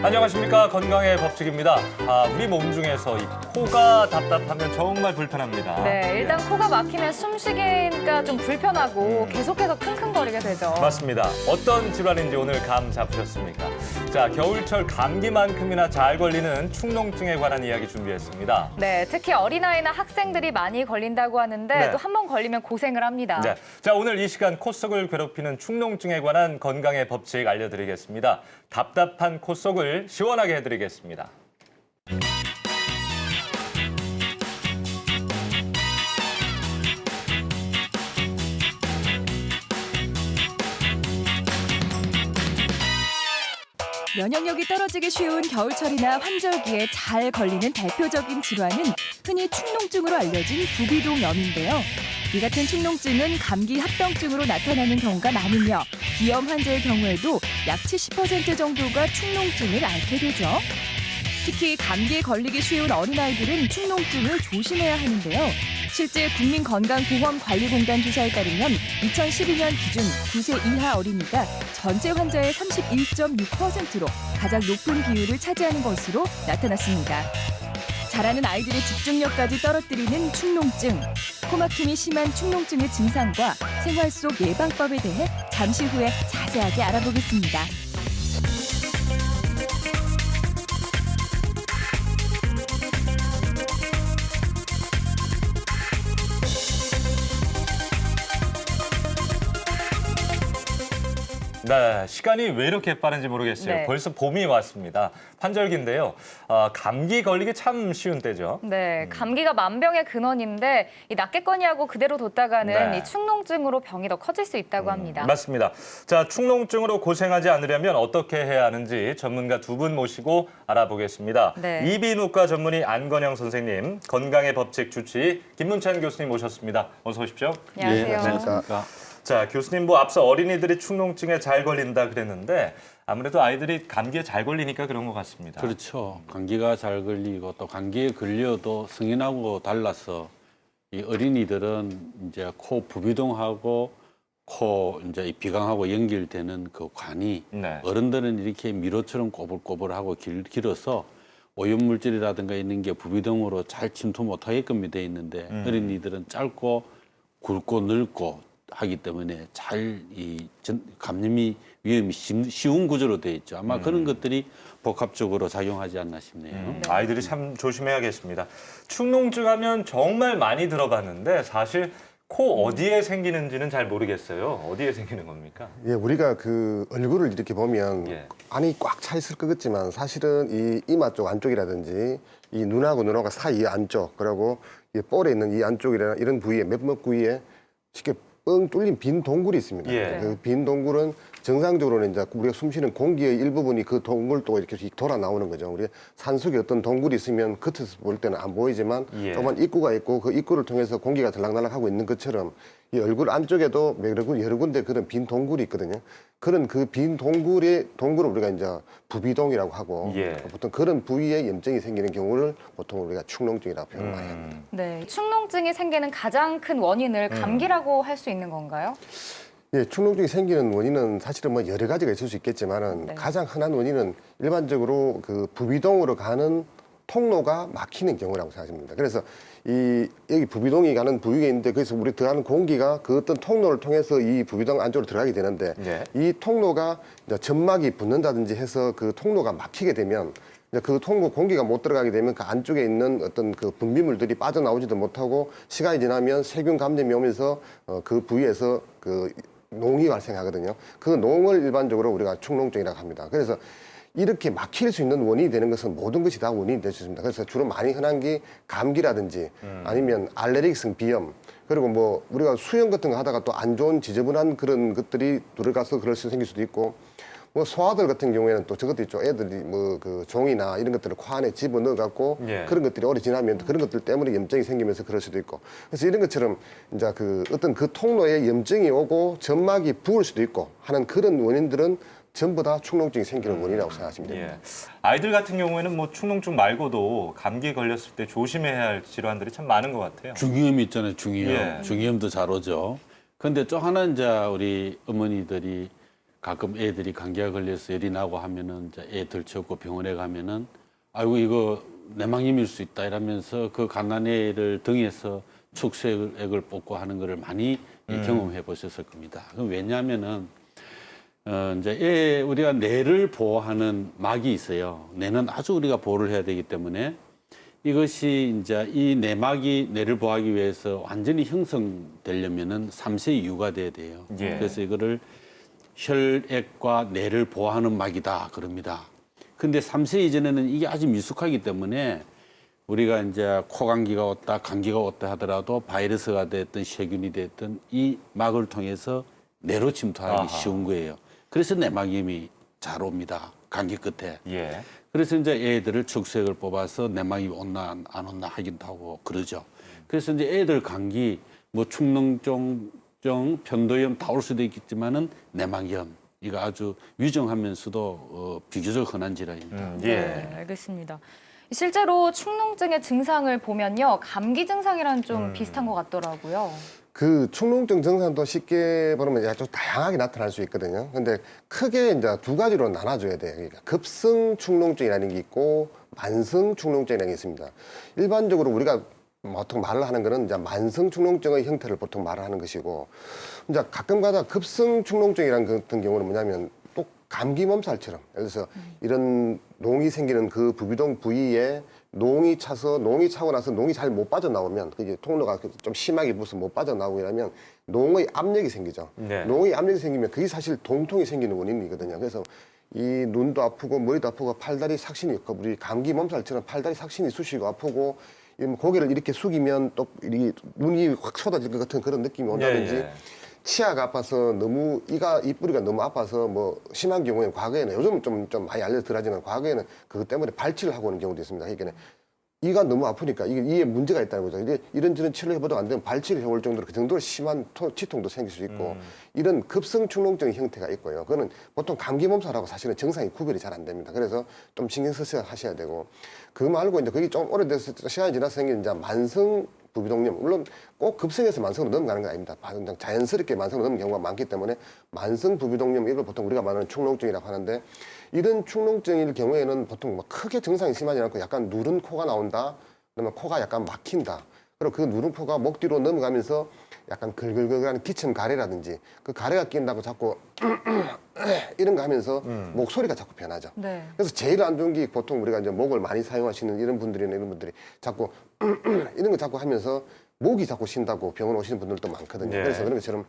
안녕하십니까. 건강의 법칙입니다. 우리 몸 중에서 이 코가 답답하면 정말 불편합니다. 네, 일단 코가 막히면 숨쉬기가 좀 불편하고 계속해서 킁킁거리게 되죠. 맞습니다. 어떤 질환인지 오늘 감 잡으셨습니까? 자, 겨울철 감기만큼이나 잘 걸리는 축농증에 관한 이야기 준비했습니다. 네, 특히 어린아이나 학생들이 많이 걸린다고 하는데 네. 또 한 번 걸리면 고생을 합니다. 네. 자, 오늘 이 시간 코 속을 괴롭히는 축농증에 관한 건강의 법칙 알려드리겠습니다. 답답한 코 속을 시원하게 해드리겠습니다. 면역력이 떨어지기 쉬운 겨울철이나 환절기에 잘 걸리는 대표적인 질환은 흔히 축농증으로 알려진 부비동염인데요. 이 같은 축농증은 감기 합병증으로 나타나는 경우가 많으며 비염 환자의 경우에도 약 70% 정도가 축농증을 앓게 되죠. 특히 감기에 걸리기 쉬운 어린아이들은 축농증을 조심해야 하는데요. 실제 국민건강보험관리공단 조사에 따르면 2012년 기준 9세 이하 어린이가 전체 환자의 31.6%로 가장 높은 비율을 차지하는 것으로 나타났습니다. 자라는 아이들의 집중력까지 떨어뜨리는 축농증. 코막힘이 심한 축농증의 증상과 생활 속 예방법에 대해 잠시 후에 자세하게 알아보겠습니다. 네, 시간이 왜 이렇게 빠른지 모르겠어요. 네. 벌써 봄이 왔습니다. 환절기인데요. 감기 걸리기 참 쉬운 때죠. 네, 감기가 만병의 근원인데 이 낫겠거니하고 그대로 뒀다가는 네. 이 축농증으로 병이 더 커질 수 있다고 합니다. 맞습니다. 자, 축농증으로 고생하지 않으려면 어떻게 해야 하는지 전문가 두 분 모시고 알아보겠습니다. 네. 이비인후과 전문의 안건영 선생님, 건강의 법칙 주치의 김문찬 교수님 모셨습니다. 어서 오십시오. 안녕하세요. 네, 안녕하십니까. 자, 교수님 앞서 어린이들이 축농증에 잘 걸린다 그랬는데 아무래도 아이들이 감기에 잘 걸리니까 그런 것 같습니다. 그렇죠. 감기가 잘 걸리고 또 감기에 걸려도 성인하고 달라서 이 어린이들은 이제 코 부비동하고 코 이제 이 비강하고 연결되는 그 관이 네. 어른들은 이렇게 미로처럼 꼬불꼬불하고 길어서 오염물질이라든가 있는 게 부비동으로 잘 침투 못하게끔 돼 있는데 어린이들은 짧고 굵고 넓고 하기 때문에 잘 이 감염이 위험이 쉬운 구조로 되어 있죠. 아마 그런 것들이 복합적으로 작용하지 않나 싶네요. 아이들이 참 조심해야겠습니다. 축농증 하면 정말 많이 들어봤는데 사실 코 어디에 생기는지는 잘 모르겠어요. 어디에 생기는 겁니까? 예, 우리가 그 얼굴을 이렇게 보면 예. 안이 꽉 차 있을 것 같지만 사실은 이 이마 쪽 안쪽이라든지 이 눈하고 눈하고 사이 안쪽 그리고 이 볼에 있는 이 안쪽이나 이런 부위에 면목 부위에 쉽게 뻥 뚫린 빈 동굴이 있습니다. 예. 그 빈 동굴은 정상적으로는 이제 우리가 숨쉬는 공기의 일부분이 그 동굴도 이렇게 돌아 나오는 거죠. 우리 산속에 어떤 동굴이 있으면 겉에서 볼 때는 안 보이지만 예. 조그만 입구가 있고 그 입구를 통해서 공기가 들락날락 하고 있는 것처럼 이 얼굴 안쪽에도 여러 군데 그런 빈 동굴이 있거든요. 그런 그 빈 동굴을 우리가 이제 부비동이라고 하고 예. 보통 그런 부위에 염증이 생기는 경우를 보통 우리가 축농증이라고 표현을 많이 합니다. 네, 축농증이 생기는 가장 큰 원인을 감기라고 할 수 있는 건가요? 예, 축농증이 생기는 원인은 사실은 뭐 여러 가지가 있을 수 있겠지만은 네. 가장 흔한 원인은 일반적으로 그 부비동으로 가는 통로가 막히는 경우라고 생각합니다. 그래서 이 여기 부비동이 가는 부위가 있는데 거기서 우리 들어가는 공기가 그 어떤 통로를 통해서 이 부비동 안쪽으로 들어가게 되는데 예. 이 통로가 이제 점막이 붙는다든지 해서 그 통로가 막히게 되면 이제 그 통로 공기가 못 들어가게 되면 그 안쪽에 있는 어떤 그 분비물들이 빠져나오지도 못하고 시간이 지나면 세균 감염이 오면서 그 부위에서 그 농이 발생하거든요. 그 농을 일반적으로 우리가 축농증이라고 합니다. 그래서 이렇게 막힐 수 있는 원인이 되는 것은 모든 것이 다 원인이 될 수 있습니다. 그래서 주로 많이 흔한 게 감기라든지 아니면 알레르기성 비염 그리고 뭐 우리가 수영 같은 거 하다가 또 안 좋은 지저분한 그런 것들이 들어가서 그럴 수 생길 수도 있고 뭐 소아들 같은 경우에는 또 저것도 있죠. 애들이 뭐 그 종이나 이런 것들을 코 안에 집어넣어 갖고 예. 그런 것들이 오래 지나면 그런 것들 때문에 염증이 생기면서 그럴 수도 있고 그래서 이런 것처럼 이제 그 어떤 그 통로에 염증이 오고 점막이 부을 수도 있고 하는 그런 원인들은 전부 다 축농증이 생기는 원인이라고 생각하시면 됩니다. 예. 아이들 같은 경우에는 뭐 축농증 말고도 감기에 걸렸을 때 조심해야 할 질환들이 참 많은 것 같아요. 중이염 있잖아요, 중이염. 예. 중이염도 잘 오죠. 근데 또 하나 이제 우리 어머니들이 가끔 애들이 감기가 걸려서 열이 나고 하면은 이제 애 들쳤고 병원에 가면은 아이고 이거 내막염일 수 있다 이러면서 그 갓난애를 등에서 축소액을 뽑고 하는 거를 많이 경험해 보셨을 겁니다. 그럼 왜냐하면은 이제 우리가 뇌를 보호하는 막이 있어요. 뇌는 아주 우리가 보호를 해야 되기 때문에 이것이 이제 이 내막이 뇌를 보호하기 위해서 완전히 형성되려면은 3세 이후가 돼야 돼요. 예. 그래서 이거를 혈액과 뇌를 보호하는 막이다 그럽니다. 근데 3세 이전에는 이게 아주 미숙하기 때문에 우리가 이제 코감기가 왔다, 감기가 왔다 하더라도 바이러스가 됐든 세균이 됐든 이 막을 통해서 뇌로 침투하기 아하. 쉬운 거예요. 그래서 내막염이 잘 옵니다. 감기 끝에. 예. 그래서 이제 애들을 축소액을 뽑아서 내막이 온나 안 온나 하기도 하고 그러죠. 그래서 이제 애들 감기, 뭐 축농증, 편도염 다 올 수도 있겠지만은 내막염 이거 아주 위중하면서도 비교적 흔한 질환입니다. 예. 네, 알겠습니다. 실제로 축농증의 증상을 보면요, 감기 증상이랑 좀 비슷한 것 같더라고요. 그 축농증 증상도 쉽게 보면 이제 좀 다양하게 나타날 수 있거든요. 근데 크게 이제 두 가지로 나눠줘야 돼요. 그러니까 급성 축농증이라는 게 있고 만성 축농증이라는 게 있습니다. 일반적으로 우리가 보통 말을 하는 거는 이제 만성 축농증의 형태를 보통 말을 하는 것이고, 이제 가끔가다 급성 축농증이라는 것 같은 경우는 뭐냐면 또 감기 몸살처럼, 예를 들어서 이런 농이 생기는 그 부비동 부위에 농이 차고 나서 농이 잘 못 빠져나오면, 그게 통로가 좀 심하게 부어서 못 빠져나오고 이러면 농의 압력이 생기죠. 네. 농의 압력이 생기면 그게 사실 동통이 생기는 원인이거든요. 그래서 이 눈도 아프고 머리도 아프고 팔다리 삭신이 있고, 우리 감기 몸살처럼 팔다리 삭신이 쑤시고 아프고, 고개를 이렇게 숙이면 또 이 눈이 확 쏟아질 것 같은 그런 느낌이 온다든지, 예, 예. 치아가 아파서 너무 이뿌리가 너무 아파서 뭐 심한 경우에는 과거에는, 요즘은 좀 많이 알려드라지만 과거에는 그것 때문에 발치를 하고 오는 경우도 있습니다. 그러니까 이가 너무 아프니까 이에 문제가 있다는 거죠. 이제 이런저런 치료를 해봐도 안 되면 발치를 해올 정도로 그 정도로 심한 치통도 생길 수 있고, 이런 급성 축농증 형태가 있고요. 그거는 보통 감기 몸살하고 사실은 증상이 구별이 잘 안 됩니다. 그래서 좀 신경 써서 하셔야 되고, 그거 말고 이제 그게 좀 오래돼서 시간이 지나서 생긴 이제 만성 부비동염, 물론 꼭 급성에서 만성으로 넘어가는 건 아닙니다. 그냥 자연스럽게 만성으로 넘는 경우가 많기 때문에 만성 부비동염, 이걸 보통 우리가 말하는 축농증이라고 하는데, 이런 축농증일 경우에는 보통 막 크게 증상이 심하지 않고 약간 누른 코가 나온다, 그러면 코가 약간 막힌다, 그리고 그 누른 코가 목 뒤로 넘어가면서 약간 글글글하는 기침 가래라든지, 그 가래가 낀다고 자꾸 이런 거 하면서 목소리가 자꾸 변하죠. 네. 그래서 제일 안 좋은 게, 보통 우리가 이제 목을 많이 사용하시는 이런 분들이 자꾸 이런 거 자꾸 하면서 목이 자꾸 쉰다고 병원 오시는 분들도 많거든요. 예. 그래서 그런 것처럼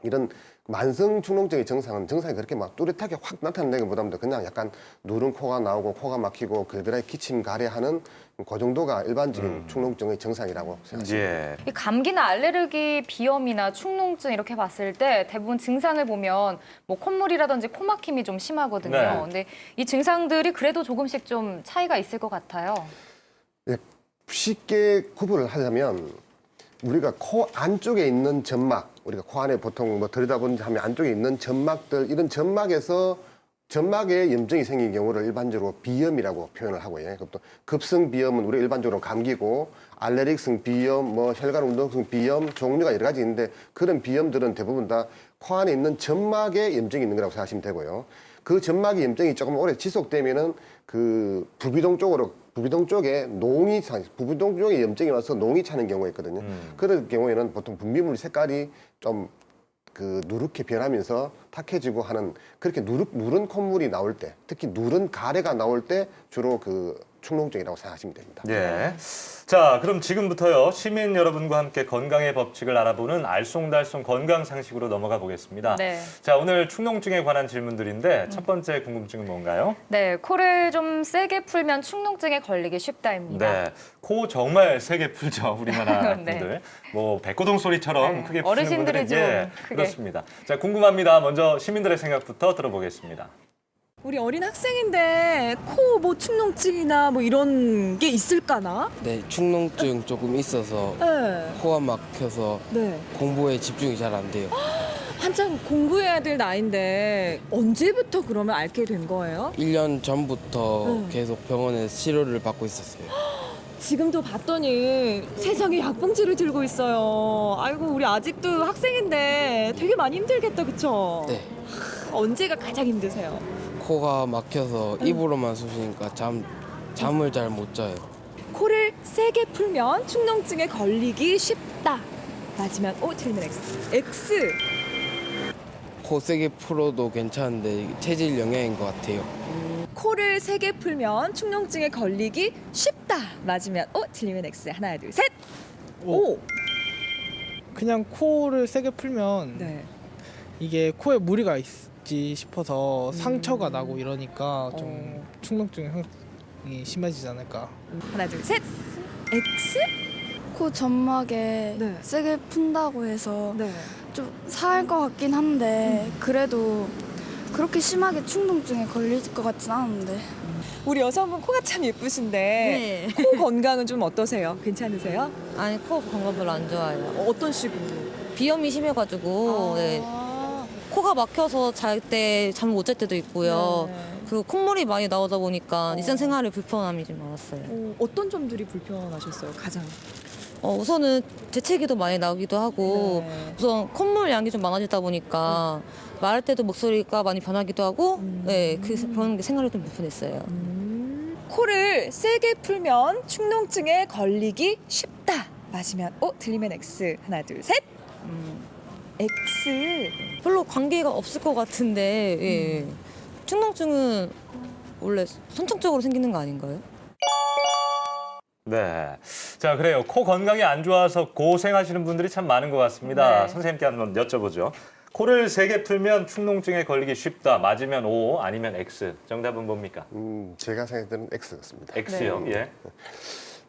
이런 만성 축농증의 증상이 그렇게 막 뚜렷하게 확 나타나는 것보다는 그냥 약간 누른 코가 나오고 코가 막히고 글글하게 기침 가래하는 그 정도가 일반적인 축농증의 증상이라고 생각합니다. 예. 이 감기나 알레르기, 비염이나 축농증 이렇게 봤을 때 대부분 증상을 보면 뭐 콧물이라든지 코막힘이 좀 심하거든요. 네. 근데 이 증상들이 그래도 조금씩 좀 차이가 있을 것 같아요. 예, 쉽게 구분을 하자면, 우리가 코 안쪽에 있는 점막, 우리가 코 안에 보통 뭐 들여다보는지 하면 안쪽에 있는 점막들, 이런 점막에 염증이 생긴 경우를 일반적으로 비염이라고 표현을 하고요. 그것도 급성 비염은 우리 일반적으로 감기고, 알레르기성 비염, 뭐 혈관 운동성 비염, 종류가 여러 가지 있는데, 그런 비염들은 대부분 다 코 안에 있는 점막에 염증이 있는 거라고 생각하시면 되고요. 그 점막의 염증이 조금 오래 지속되면은 그 부비동 쪽에 부비동 쪽에 염증이 와서 농이 차는 경우가 있거든요. 그런 경우에는 보통 분비물 색깔이 좀 그 누렇게 변하면서 탁해지고 하는, 그렇게 누른 콧물이 나올 때, 특히 누른 가래가 나올 때 주로 그 축농증이라고 생각하시면 됩니다. 예. 자, 그럼 지금부터요, 시민 여러분과 함께 건강의 법칙을 알아보는 알쏭달쏭 건강 상식으로 넘어가 보겠습니다. 네. 자, 오늘 축농증에 관한 질문들인데 첫 번째 궁금증은 뭔가요? 네, 코를 좀 세게 풀면 축농증에 걸리기 쉽다입니다. 네, 코 정말 세게 풀죠, 우리나라 네. 분들. 뭐 백고동 소리처럼 네, 크게 푸시는 어르신들이 분들은 좀 크게. 그렇습니다. 자, 궁금합니다. 먼저 시민들의 생각부터 들어보겠습니다. 우리 어린 학생인데 코 뭐 축농증이나 뭐 이런 게 있을까나? 네, 축농증 조금 있어서 네. 코가 막혀서 네. 공부에 집중이 잘 안 돼요. 한참 공부해야 될 나이인데 언제부터 그러면 앓게 된 거예요? 1년 전부터 계속 병원에서 치료를 받고 있었어요. 지금도 봤더니 세상에 약봉지를 들고 있어요. 아이고 우리 아직도 학생인데 되게 많이 힘들겠다, 그쵸? 네. 언제가 가장 힘드세요? 코가 막혀서 입으로만 쑤시니까 잠을 잘 못 자요. 코를 세게 풀면 축농증에 걸리기 쉽다. 맞으면 O, 틀리면 X. X. 코 세게 풀어도 괜찮은데 이게 체질 영향인 것 같아요. 코를 세게 풀면 축농증에 걸리기 쉽다. 맞으면 O, 틀리면 X. 하나, 둘, 셋. O. 그냥 코를 세게 풀면 네. 이게 코에 무리가 있지 싶어서 상처가 나고 이러니까 좀 축농증이 심해지지 않을까. 하나, 둘, 셋. X. 코 점막에 네. 세게 푼다고 해서 네. 좀 사할 것 같긴 한데 그래도 그렇게 심하게 충동증에 걸릴 것 같진 않은데. 우리 여성분 코가 참 예쁘신데 네. 코 건강은 좀 어떠세요? 괜찮으세요? 아니 코 건강 별로 안 좋아요. 어떤 식으로? 비염이 심해가지고 네. 아. 코가 막혀서 잘 때 잠 못 잘 때도 있고요. 네. 그리고 콧물이 많이 나오다 보니까 일상생활에 불편함이 좀 많았어요. 어떤 점들이 불편하셨어요? 가장. 우선은 재채기도 많이 나오기도 하고 네. 우선 콧물 양이 좀 많아지다 보니까 말할 때도 목소리가 많이 변하기도 하고 네, 그런 게 생활이 좀 불편했어요. 코를 세게 풀면 축농증에 걸리기 쉽다. 맞으면 O, 틀리면 X. 하나, 둘, 셋. X. 별로 관계가 없을 것 같은데 예. 축농증은 원래 선천적으로 생기는 거 아닌가요? 네. 자, 그래요. 코 건강이 안 좋아서 고생하시는 분들이 참 많은 것 같습니다. 네. 선생님께 한번 여쭤보죠. 코를 세게 풀면 축농증에 걸리기 쉽다. 맞으면 O, 아니면 X. 정답은 뭡니까? 제가 생각할 때는 X 같습니다. X요. 예.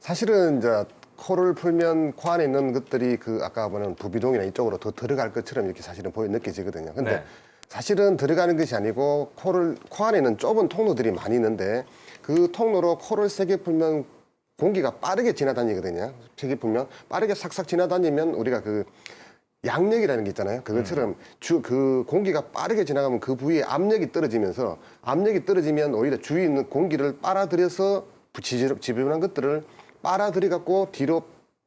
사실은 이제 코를 풀면 코 안에 있는 것들이 그 아까 보는 부비동이나 이쪽으로 더 들어갈 것처럼 이렇게 사실은 느껴지거든요. 근데 네. 사실은 들어가는 것이 아니고 코 안에 있는 좁은 통로들이 많이 있는데 그 통로로 코를 세게 풀면 공기가 빠르게 지나다니거든요. 세게 풀면 빠르게 싹싹 지나다니면 우리가 그 양력이라는 게 있잖아요. 그것처럼 그 공기가 빠르게 지나가면 그 부위에 압력이 떨어지면서 압력이 떨어지면 오히려 주위에 있는 공기를 빨아들여서 지저분한 것들을 빨아들여 갖고 뒤로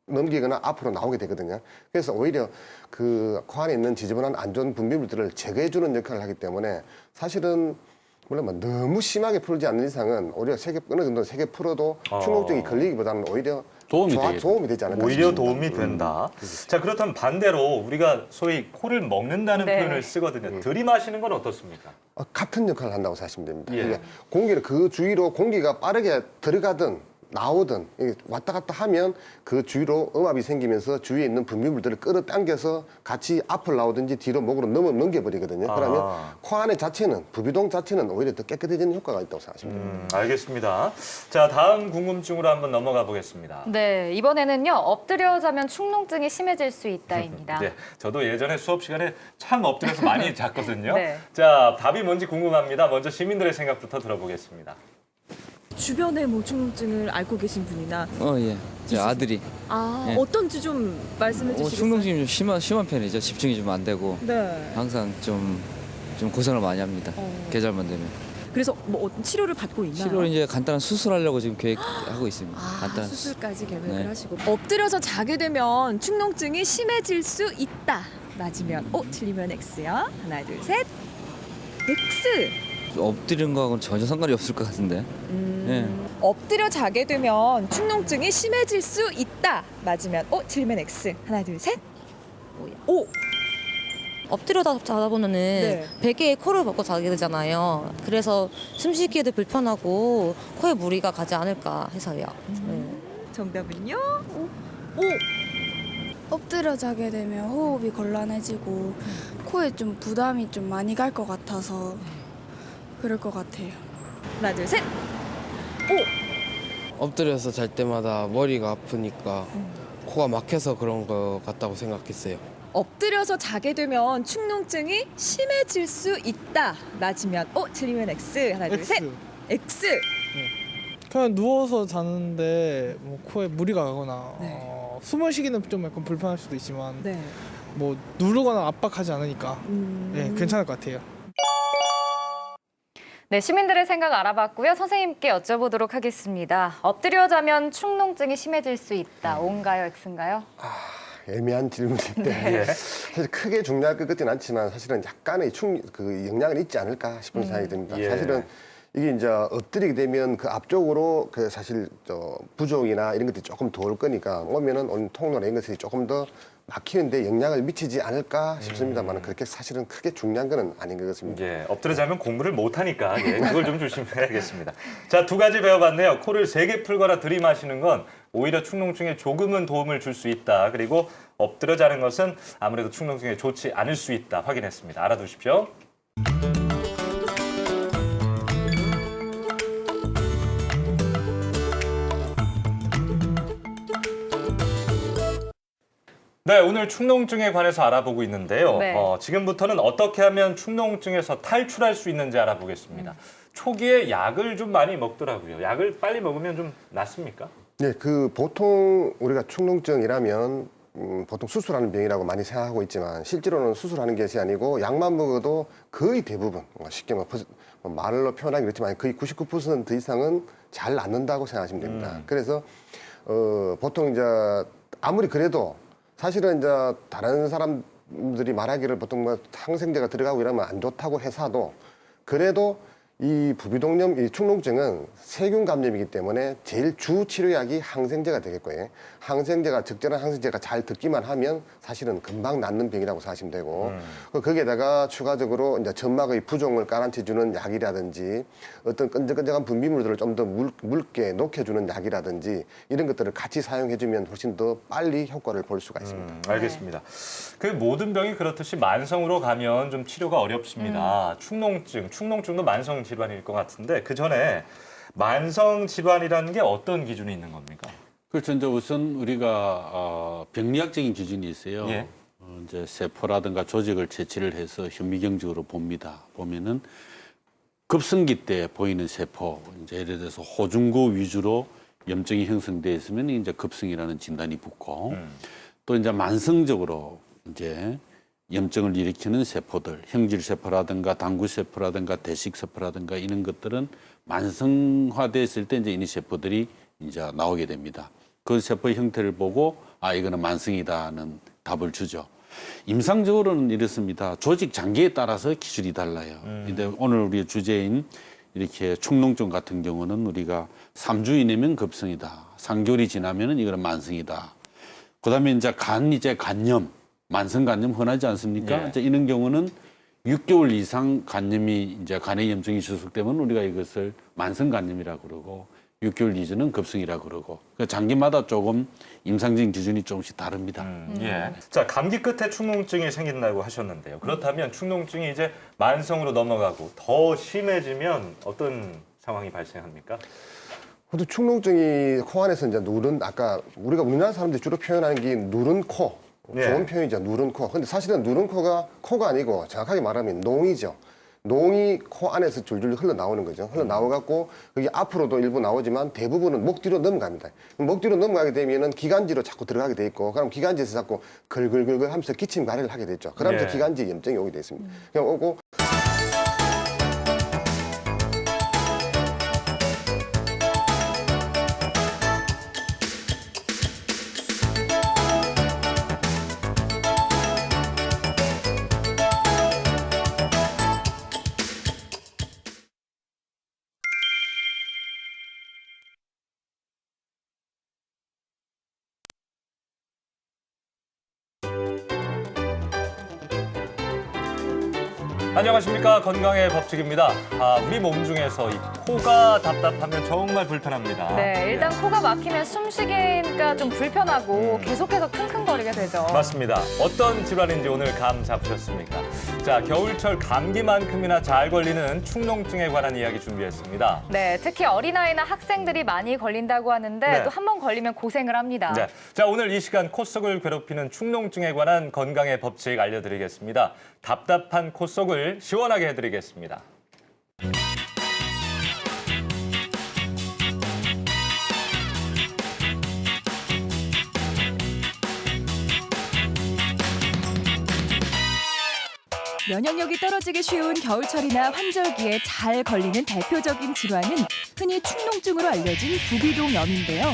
넘기거나 앞으로 나오게 되거든요. 그래서 오히려 그 코 안에 있는 지저분한 안 좋은 분비물들을 제거해주는 역할을 하기 때문에 사실은 물론 뭐 너무 심하게 풀지 않는 이상은 오히려 어느 정도 세게 풀어도 축농증이 걸리기보다는 오히려 도움이 되지 않을까 오히려 싶습니다. 도움이 된다. 자, 그렇다면 반대로 우리가 소위 코를 먹는다는 네. 표현을 쓰거든요. 들이마시는 건 어떻습니까? 같은 역할을 한다고 생각하시면 됩니다. 예. 이게 공기를 그 주위로 공기가 빠르게 들어가든 나오든 이게 왔다 갔다 하면 그 주위로 음압이 생기면서 주위에 있는 분비물들을 끌어당겨서 같이 앞을 나오든지 뒤로 목으로 넘겨버리거든요. 그러면 코 안의 자체는 부비동 자체는 오히려 더 깨끗해지는 효과가 있다고 생각하시면 됩니다. 알겠습니다. 자, 다음 궁금증으로 한번 넘어가 보겠습니다. 네, 이번에는요. 엎드려 자면 축농증이 심해질 수 있다입니다. 네, 저도 예전에 수업 시간에 참 엎드려서 많이 잤거든요. 네. 자, 답이 뭔지 궁금합니다. 먼저 시민들의 생각부터 들어보겠습니다. 주변에 뭐 축농증을 앓고 계신 분이나 예. 제 아들이 예. 어떤지 좀 말씀해 주시겠어요? 충동심이 좀 심한 편이죠. 집중이 좀 안 되고 네. 항상 좀 고생을 많이 합니다. 계절만 되면. 그래서 뭐 어떤 치료를 받고 있나요? 치료를 이제 간단한 수술하려고 지금 계획하고 있습니다. 간단한 수술까지 계획을 네. 하시고 엎드려서 자게 되면 축농증이 심해질 수 있다. 맞으면 O, 틀리면 X요. 하나, 둘, 셋. X. 엎드리는 거하고는 전혀 상관이 없을 것 같은데. 예. 엎드려 자게 되면 축농증이 심해질 수 있다. 맞으면 O, 틀리면 X. 하나, 둘, 셋. O. 엎드려 자다 보면은 네. 베개에 코를 박고 자게 되잖아요. 그래서 숨쉬기에도 불편하고 코에 무리가 가지 않을까 해서요. 정답은요? O. 엎드려 자게 되면 호흡이 곤란해지고 코에 좀 부담이 좀 많이 갈 것 같아서 그럴 것 같아요. 하나, 둘, 셋. O. 엎드려서 잘 때마다 머리가 아프니까 코가 막혀서 그런 거 같다고 생각했어요. 엎드려서 자게 되면 축농증이 심해질 수 있다. 맞으면 O, 틀리면 X. 하나, 둘, 셋. X. 그냥 누워서 자는데 뭐 코에 무리가 가거나 네. 숨을 쉬기는 좀 약간 불편할 수도 있지만 네. 뭐 누르거나 압박하지 않으니까 예, 괜찮을 것 같아요. 네, 시민들의 생각 알아봤고요. 선생님께 여쭤보도록 하겠습니다. 엎드려 자면 축농증이 심해질 수 있다. O인가요, X인가요? 애매한 질문인데 예. 사실 크게 중요할 것 같지는 않지만 사실은 약간의 그 영향은 있지 않을까 싶은 생각이 듭니다. 예. 사실은 이게 이제 엎드리게 되면 그 앞쪽으로 그 사실 부종이나 이런 것들이 조금 더 올 거니까 오면은 오늘 통로나 이런 것들이 조금 더 막히는데 영향을 미치지 않을까 싶습니다만 그렇게 사실은 크게 중요한 건 아닌 것 같습니다. 예, 엎드려 자면 공부를 못 하니까 예, 그걸 좀 조심해야겠습니다. 자, 2가지 배워봤네요. 코를 세게 풀거나 들이마시는 건 오히려 축농증에 조금은 도움을 줄 수 있다. 그리고 엎드려 자는 것은 아무래도 축농증에 좋지 않을 수 있다. 확인했습니다. 알아두십시오. 네, 오늘 축농증에 관해서 알아보고 있는데요. 네. 지금부터는 어떻게 하면 축농증에서 탈출할 수 있는지 알아보겠습니다. 초기에 약을 좀 많이 먹더라고요. 약을 빨리 먹으면 좀 낫습니까? 네, 그 보통 우리가 축농증이라면 보통 수술하는 병이라고 많이 생각하고 있지만 실제로는 수술하는 것이 아니고 약만 먹어도 거의 대부분 쉽게 말로 표현하기 그렇지만 거의 99% 이상은 잘 낫는다고 생각하시면 됩니다. 그래서 보통 이제 아무리 그래도 사실은 이제 다른 사람들이 말하기를 보통 뭐 항생제가 들어가고 이러면 안 좋다고 해서도 그래도 이 부비동염, 이 축농증은 세균 감염이기 때문에 제일 주 치료약이 항생제가 되겠고요. 항생제가 적절한 항생제가 잘 듣기만 하면 사실은 금방 낫는 병이라고 생각하시면 되고 거기에다가 추가적으로 이제 점막의 부종을 가라앉혀주는 약이라든지 어떤 끈적끈적한 분비물들을 좀 더 묽게 녹여주는 약이라든지 이런 것들을 같이 사용해주면 훨씬 더 빨리 효과를 볼 수가 있습니다. 알겠습니다. 그 모든 병이 그렇듯이 만성으로 가면 좀 치료가 어렵습니다. 축농증도 만성 질환일 것 같은데 그 전에 만성 질환이라는 게 어떤 기준이 있는 겁니까? 그렇죠. 이제 우선 우리가 병리학적인 기준이 있어요. 예. 이제 세포라든가 조직을 채취를 해서 현미경적으로 봅니다. 보면은 급성기 때 보이는 세포, 이제 예를 들어서 호중구 위주로 염증이 형성돼 있으면 이제 급성이라는 진단이 붙고 또 이제 만성적으로 이제 염증을 일으키는 세포들, 형질세포라든가 당구세포라든가 대식세포라든가 이런 것들은 만성화됐을 때 이제 이 세포들이 이제 나오게 됩니다. 그 세포의 형태를 보고 이거는 만성이다는 답을 주죠. 임상적으로는 이렇습니다. 조직 장기에 따라서 기준이 달라요. 근데 오늘 우리 주제인 이렇게 축농증 같은 경우는 우리가 3주 이내면 급성이다. 3개월이 지나면은 이거는 만성이다. 그다음에 이제 간염. 만성 간염 흔하지 않습니까? 예. 이제 이런 경우는 6개월 이상 간염이 이제 간의 염증이 지속되면 우리가 이것을 만성 간염이라고 그러고 6개월 이전은 급성이라고 그러고 그러니까 장기마다 조금 임상적인 기준이 조금씩 다릅니다. 예. 자, 감기 끝에 축농증이 생긴다고 하셨는데요. 그렇다면 축농증이 이제 만성으로 넘어가고 더 심해지면 어떤 상황이 발생합니까? 근데 축농증이 코 안에서 이제 누른 아까 우리가 우리나라 사람들이 주로 표현하는 게 누른 코. 예. 좋은 표현이죠. 누른 코. 근데 사실은 누른 코가 아니고 정확하게 말하면 농이죠. 농이 코 안에서 줄줄 흘러나오는 거죠. 흘러나와갖고 여기 앞으로도 일부 나오지만 대부분은 목 뒤로 넘어갑니다. 목 뒤로 넘어가게 되면은 기관지로 자꾸 들어가게 돼 있고 그럼 기관지에서 자꾸 걸걸걸걸 하면서 기침 가래를 하게 되죠. 그러면서 예. 기관지에 염증이 오게 돼 있습니다. 그냥 오고 안녕하십니까. 건강의 법칙입니다. 우리 몸 중에서 이 코가 답답하면 정말 불편합니다. 네, 일단 예. 코가 막히면 숨쉬기가 좀 불편하고 계속해서 킁킁거리게 되죠. 맞습니다. 어떤 질환인지 오늘 감 잡으셨습니까? 자, 겨울철 감기만큼이나 잘 걸리는 축농증에 관한 이야기 준비했습니다. 네, 특히 어린아이나 학생들이 많이 걸린다고 하는데 네. 또 한 번 걸리면 고생을 합니다. 네. 자, 오늘 이 시간 코 속을 괴롭히는 축농증에 관한 건강의 법칙 알려드리겠습니다. 답답한 코 속을 시원하게 해드리겠습니다. 면역력이 떨어지기 쉬운 겨울철이나 환절기에 잘 걸리는 대표적인 질환은 흔히 축농증으로 알려진 부비동염인데요.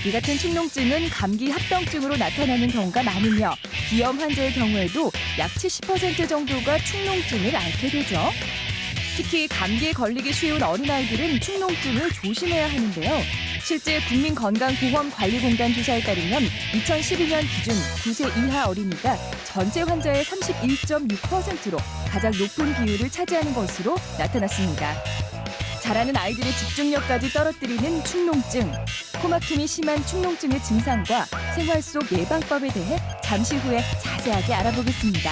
이 같은 축농증은 감기 합병증으로 나타나는 경우가 많으며 비염 환자의 경우에도 약 70% 정도가 축농증을 앓게 되죠. 특히 감기에 걸리기 쉬운 어린아이들은 축농증을 조심해야 하는데요. 실제 국민건강보험관리공단 조사에 따르면 2012년 기준 9세 이하 어린이가 전체 환자의 31.6%로 가장 높은 비율을 차지하는 것으로 나타났습니다. 자라는 아이들의 집중력까지 떨어뜨리는 축농증. 코막힘이 심한 축농증의 증상과 생활 속 예방법에 대해 잠시 후에 자세하게 알아보겠습니다.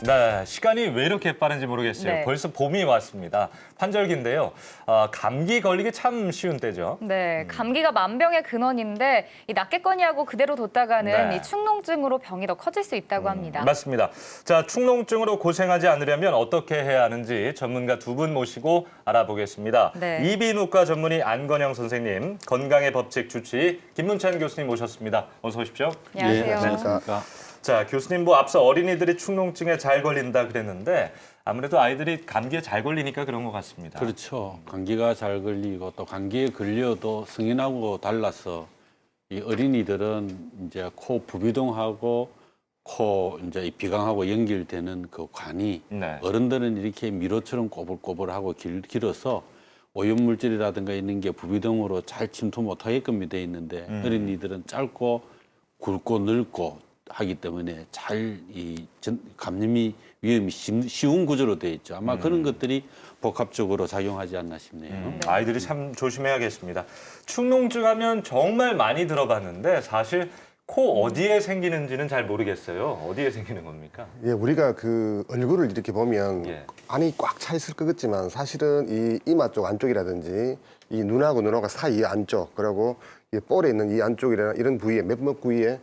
네, 시간이 왜 이렇게 빠른지 모르겠어요. 네. 벌써 봄이 왔습니다. 환절기인데요. 감기 걸리기 참 쉬운 때죠. 네, 감기가 만병의 근원인데 이 낫겠거니하고 그대로 뒀다가는 네. 이 축농증으로 병이 더 커질 수 있다고 합니다. 맞습니다. 자, 축농증으로 고생하지 않으려면 어떻게 해야 하는지 전문가 두 분 모시고 알아보겠습니다. 네. 이비인후과 전문의 안건영 선생님, 건강의 법칙 주치 김문찬 교수님 모셨습니다. 어서 오십시오. 안녕하세요. 예, 안녕하십니까. 자, 교수님 앞서 어린이들이 축농증에 잘 걸린다 그랬는데 아무래도 아이들이 감기에 잘 걸리니까 그런 것 같습니다. 그렇죠. 감기가 잘 걸리고 또 감기에 걸려도 성인하고 달라서 이 어린이들은 이제 코 부비동하고 코 이제 이 비강하고 연결되는 그 관이 네. 어른들은 이렇게 미로처럼 꼬불꼬불하고 길어서 오염물질이라든가 있는 게 부비동으로 잘 침투 못하게끔 돼 있는데 어린이들은 짧고 굵고 넓고 하기 때문에 잘 이 감염이 위험이 쉬운 구조로 되어 있죠. 아마 그런 것들이 복합적으로 작용하지 않나 싶네요. 아이들이 참 조심해야겠습니다. 축농증 하면 정말 많이 들어봤는데 사실 코 어디에 생기는지는 잘 모르겠어요. 어디에 생기는 겁니까? 예, 우리가 그 얼굴을 이렇게 보면 예. 안이 꽉 차 있을 것 같지만 사실은 이 이마 쪽 안쪽이라든지 이 눈하고 눈하고 사이 안쪽 그리고 이 볼에 있는 이 안쪽이나 이런 부위에 맨목 부위에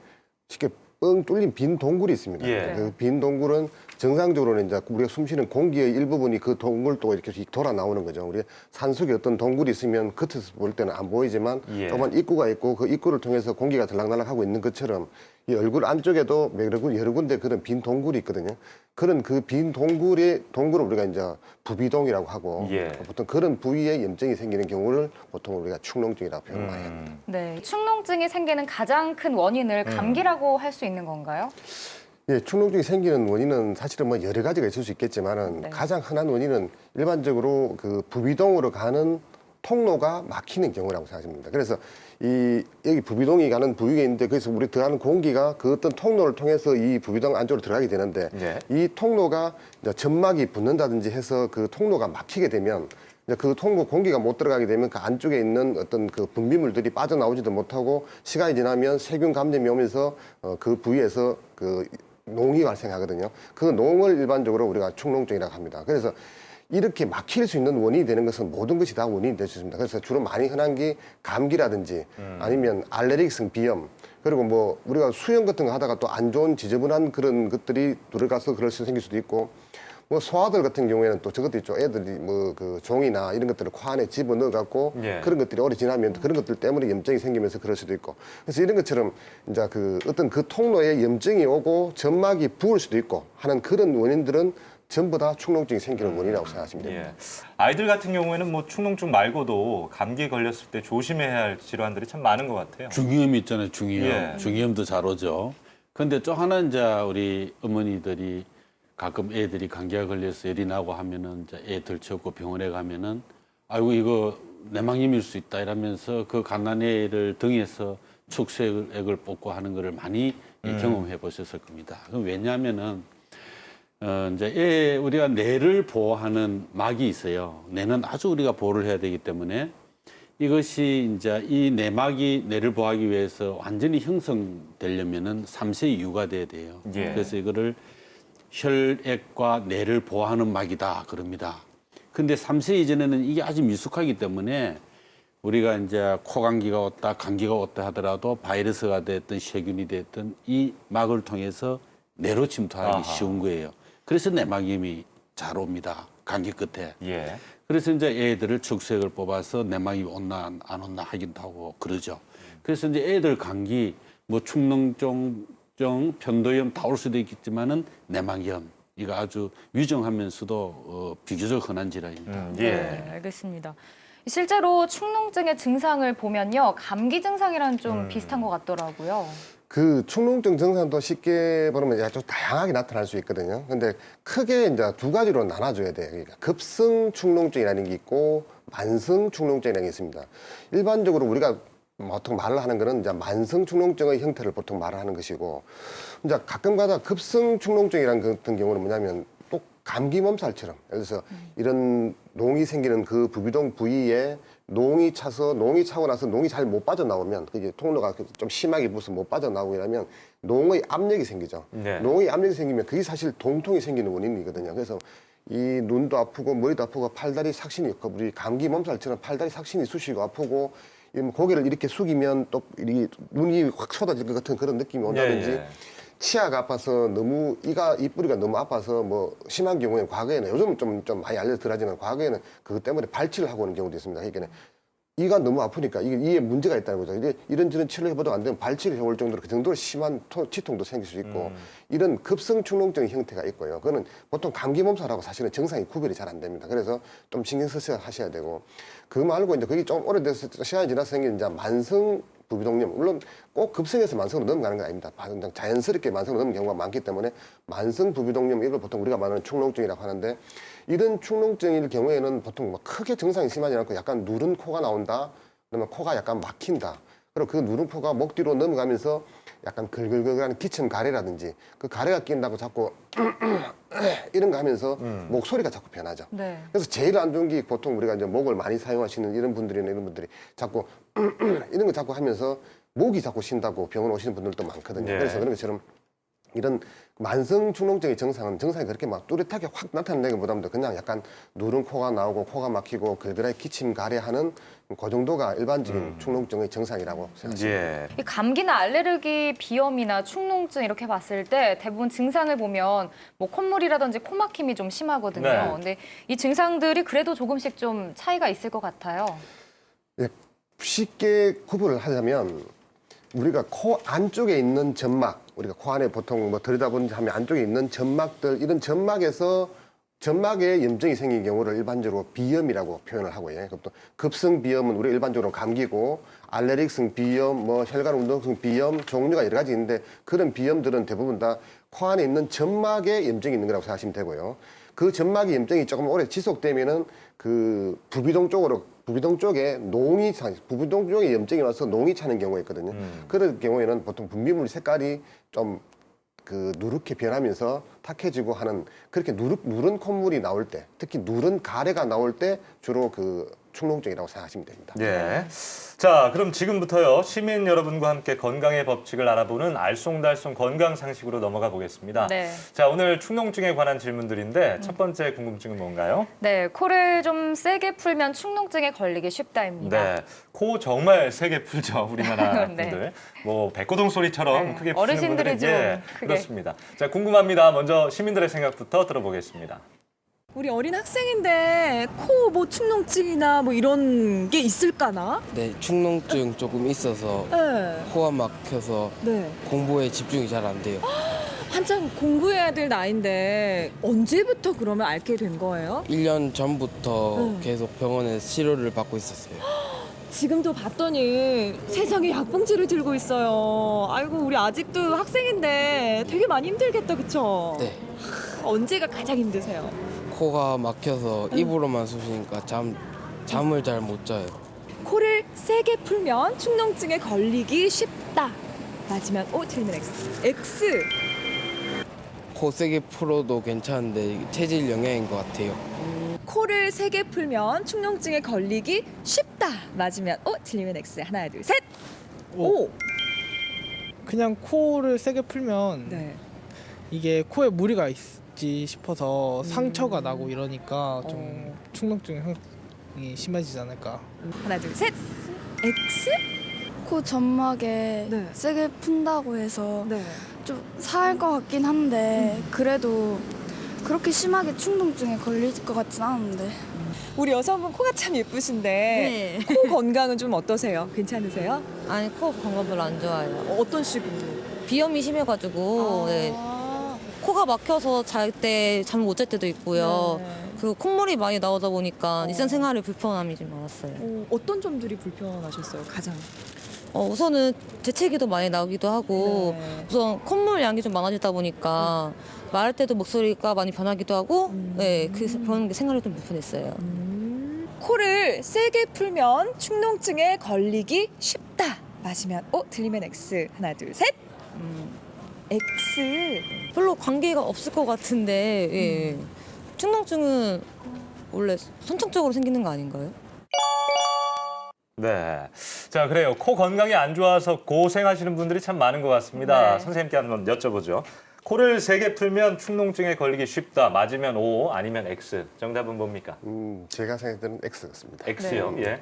쉽게 뻥 뚫린 빈 동굴이 있습니다. 예. 그 빈 동굴은 정상적으로는 이제 우리가 숨쉬는 공기의 일부분이 그 동굴도 이렇게 돌아 나오는 거죠. 우리 산속에 어떤 동굴이 있으면 겉에서 볼 때는 안 보이지만 예. 조그만 입구가 있고 그 입구를 통해서 공기가 들락날락 하고 있는 것처럼 이 얼굴 안쪽에도 여러 군데 그런 빈 동굴이 있거든요. 그런 그 빈 동굴을 우리가 이제 부비동이라고 하고 예. 보통 그런 부위에 염증이 생기는 경우를 보통 우리가 축농증이라고 표현을 많이 합니다. 네, 축농증이 생기는 가장 큰 원인을 감기라고 할 수 있는 건가요? 예, 축농증이 생기는 원인은 사실은 뭐 여러 가지가 있을 수 있겠지만은 네. 가장 흔한 원인은 일반적으로 그 부비동으로 가는 통로가 막히는 경우라고 생각합니다. 그래서 여기 부비동이 가는 부위가 있는데 거기서 우리 들어가는 공기가 그 어떤 통로를 통해서 이 부비동 안쪽으로 들어가게 되는데 예. 이 통로가 이제 점막이 붙는다든지 해서 그 통로가 막히게 되면 이제 그 통로 공기가 못 들어가게 되면 그 안쪽에 있는 어떤 그 분비물들이 빠져나오지도 못하고 시간이 지나면 세균 감염이 오면서 그 부위에서 그 농이 발생하거든요. 그 농을 일반적으로 우리가 축농증이라고 합니다. 그래서 이렇게 막힐 수 있는 원인이 되는 것은 모든 것이 다 원인이 될 수 있습니다. 그래서 주로 많이 흔한 게 감기라든지 아니면 알레르기성 비염 그리고 뭐 우리가 수영 같은 거 하다가 또 안 좋은 지저분한 그런 것들이 들어가서 그럴 수 생길 수도 있고 뭐 소아들 같은 경우에는 또 저것도 있죠. 애들이 뭐 그 종이나 이런 것들을 코 안에 집어넣어 갖고 예. 그런 것들이 오래 지나면 그런 것들 때문에 염증이 생기면서 그럴 수도 있고 그래서 이런 것처럼 이제 그 어떤 그 통로에 염증이 오고 점막이 부을 수도 있고 하는 그런 원인들은 전부 다 축농증이 생기는 원인이라고 생각하시면 됩니다. 예. 아이들 같은 경우에는 뭐 축농증 말고도 감기에 걸렸을 때 조심해야 할 질환들이 참 많은 것 같아요. 중이염 있잖아요, 중이염. 예. 중이염도 잘 오죠. 근데 또 하나 이제 우리 어머니들이 가끔 애들이 감기가 걸려서 열이 나고 하면은 이제 애 들쳐고 병원에 가면은 아이고 이거 내막염일 수 있다 이러면서 그 갓난애를 등에서 축소액을 뽑고 하는 거를 많이 경험해 보셨을 겁니다. 그럼 왜냐하면은 이제 우리가 뇌를 보호하는 막이 있어요. 뇌는 아주 우리가 보호를 해야 되기 때문에 이것이 이제 이 내막이 뇌를 보호하기 위해서 완전히 형성되려면은 3세 이후가 돼야 돼요. 예. 그래서 이거를 혈액과 뇌를 보호하는 막이다 그럽니다. 근데 3세 이전에는 이게 아주 미숙하기 때문에 우리가 이제 코감기가 왔다, 감기가 왔다 하더라도 바이러스가 됐든 세균이 됐든 이 막을 통해서 뇌로 침투하기 아하. 쉬운 거예요. 그래서 내막염이 잘 옵니다. 감기 끝에. 예. 그래서 이제 애들을 측수액을 뽑아서 내막이 온나 안 온나 하기도 하고 그러죠. 그래서 이제 애들 감기 뭐 축농증, 편도염 다 올 수도 있겠지만은 내막염 이거 아주 위중하면서도 비교적 흔한 질환입니다. 예. 네, 알겠습니다. 실제로 축농증의 증상을 보면요, 감기 증상이랑 좀 비슷한 것 같더라고요. 그 축농증 증상도 쉽게 보면 좀 다양하게 나타날 수 있거든요. 근데 크게 이제 두 가지로 나눠줘야 돼요. 그러니까 급성 축농증이라는 게 있고 만성 축농증이라는 게 있습니다. 일반적으로 우리가 보통 말을 하는 거는 이제 만성 축농증의 형태를 보통 말을 하는 것이고, 이제 가끔가다 급성 축농증이라는 것 같은 경우는 뭐냐면 또 감기 몸살처럼, 예를 들어서 이런 농이 생기는 그 부비동 부위에 농이 차서 농이 차고 나서 농이 잘 못 빠져나오면 그게 통로가 좀 심하게 부어서 못 빠져나오고 이러면 농의 압력이 생기죠. 네. 농의 압력이 생기면 그게 사실 동통이 생기는 원인이거든요. 그래서 이 눈도 아프고 머리도 아프고 팔다리 삭신이 있고 우리 감기 몸살처럼 팔다리 삭신이 쑤시고 아프고 고개를 이렇게 숙이면 또 이 눈이 확 쏟아질 것 같은 그런 느낌이 온다든지 예. 치아가 아파서 너무 이뿌리가 너무 아파서 뭐 심한 경우에는 과거에는 요즘은 좀 많이 알려드라지만 과거에는 그것 때문에 발치를 하고 오는 경우도 있습니다. 그러니까 이가 너무 아프니까 이에 문제가 있다는 거죠. 이제 이런저런 치료를 해봐도 안 되면 발치를 해올 정도로 그 정도로 심한 치통도 생길 수 있고 이런 급성 축농증의 형태가 있고요. 그거는 보통 감기 몸살하고 사실은 증상이 구별이 잘 안 됩니다. 그래서 좀 신경 써서 하셔야 되고 그거 말고 이제 그게 좀 오래돼서 시간이 지나서 생긴 이제 만성 부비동염, 물론 꼭 급성에서 만성으로 넘어가는 건 아닙니다. 자연스럽게 만성으로 넘는 경우가 많기 때문에 만성 부비동염 이걸 보통 우리가 말하는 축농증이라고 하는데 이런 축농증일 경우에는 보통 막 크게 증상이 심하지 않고 약간 누른 코가 나온다, 그러면 코가 약간 막힌다. 그리고 그 누른 코가 목 뒤로 넘어가면서 약간 글글글하는 기침 가래라든지 그 가래가 낀다고 자꾸 이런 거 하면서 목소리가 자꾸 변하죠. 네. 그래서 제일 안 좋은 게 보통 우리가 이제 목을 많이 사용하시는 이런 분들이나 이런 분들이 자꾸 이런 거 자꾸 하면서 목이 자꾸 쉰다고 병원 오시는 분들도 많거든요. 예. 그래서 그런 것처럼 이런 만성 축농증의 증상은 증상이 그렇게 막 뚜렷하게 확 나타나기보다는 그냥 약간 누른 코가 나오고 코가 막히고 글글하게 기침 가래하는 그 정도가 일반적인 축농증의 증상이라고 생각합니다. 예. 이 감기나 알레르기, 비염이나 축농증 이렇게 봤을 때 대부분 증상을 보면 뭐 콧물이라든지 코막힘이 좀 심하거든요. 네. 근데 이 증상들이 그래도 조금씩 좀 차이가 있을 것 같아요. 예, 쉽게 구분을 하자면 우리가 코 안쪽에 있는 점막, 우리가 코 안에 보통 뭐 들여다보는 하면 안쪽에 있는 점막들, 이런 점막에서 점막에 염증이 생긴 경우를 일반적으로 비염이라고 표현을 하고요. 또 급성 비염은 우리 일반적으로 감기고 알레르기성 비염, 뭐 혈관 운동성 비염 종류가 여러 가지 있는데 그런 비염들은 대부분 다 코 안에 있는 점막에 염증이 있는 거라고 생각하시면 되고요. 그 점막의 염증이 조금 오래 지속되면은 그 부비동 쪽에 부비동 쪽에 염증이 와서 농이 차는 경우가 있거든요. 그런 경우에는 보통 분비물 색깔이 좀 그 누렇게 변하면서 탁해지고 하는 그렇게 누른 콧물이 나올 때, 특히 누른 가래가 나올 때 주로 그 축농증이라고 생각하시면 됩니다. 예. 자, 그럼 지금부터요, 시민 여러분과 함께 건강의 법칙을 알아보는 알쏭달쏭 건강 상식으로 넘어가 보겠습니다. 네. 자, 오늘 축농증에 관한 질문들인데 첫 번째 궁금증은 뭔가요? 네, 코를 좀 세게 풀면 축농증에 걸리기 쉽다입니다. 네, 코 정말 세게 풀죠, 우리나라 네. 분들. 뭐 백고동 소리처럼 네, 크게 푸시는 어르신들이 분들은 좀 크게. 그렇습니다. 자, 궁금합니다. 먼저 시민들의 생각부터 들어보겠습니다. 우리 어린 학생인데 코 뭐 축농증이나 뭐 이런 게 있을까나? 네, 축농증 조금 있어서 네. 코가 막혀서 네. 공부에 집중이 잘 안 돼요. 한창 공부해야 될 나이인데 언제부터 그러면 앓게 된 거예요? 1년 전부터 계속 병원에 치료를 받고 있었어요. 지금도 봤더니 세상에 약봉지를 들고 있어요. 아이고 우리 아직도 학생인데 되게 많이 힘들겠다, 그쵸? 네. 언제가 가장 힘드세요? 코가 막혀서 입으로만 쑤시니까 잠을 잘 못 자요. 코를 세게 풀면 축농증에 걸리기 쉽다. 맞으면 O, 틀리면 X. X. 코 세게 풀어도 괜찮은데 체질 영향인 것 같아요. 코를 세게 풀면 축농증에 걸리기 쉽다. 맞으면 O, 틀리면 X. 하나, 둘, 셋. O. 그냥 코를 세게 풀면 네. 이게 코에 무리가 있지 싶어서 상처가 나고 이러니까 좀 축농증 형이 심해지지 않을까. 하나, 둘, 셋. X. 코 점막에 네. 세게 푼다고 해서 네. 좀 사할 것 같긴 한데 그래도 그렇게 심하게 충농증에 걸릴 것 같진 않은데. 우리 여성분 코가 참 예쁘신데 네. 코 건강은 좀 어떠세요? 괜찮으세요? 아니 코 건강 별로 안 좋아요. 어떤 식으로? 비염이 심해가지고 네. 코가 막혀서 잘 때 잠 못 잘 때도 있고요. 네. 그리고 콧물이 많이 나오다 보니까 일상생활에 불편함이 좀 많았어요. 어떤 점들이 불편하셨어요? 가장? 우선은 재채기도 많이 나오기도 하고 네. 우선 콧물 양이 좀 많아지다 보니까 말할 때도 목소리가 많이 변하기도 하고 네, 그런 게 생활이 좀 불편했어요. 코를 세게 풀면 축농증에 걸리기 쉽다. 맞으면 O, 틀리면 X. 하나, 둘, 셋. X. 별로 관계가 없을 것 같은데 예. 축농증은 원래 선천적으로 생기는 거 아닌가요? 네. 자, 그래요. 코 건강이 안 좋아서 고생하시는 분들이 참 많은 것 같습니다. 네. 선생님께 한번 여쭤보죠. 코를 세게 풀면 축농증에 걸리기 쉽다. 맞으면 O, 아니면 X. 정답은 뭡니까? 제가 생각할 때는 X 같습니다. X요. 예.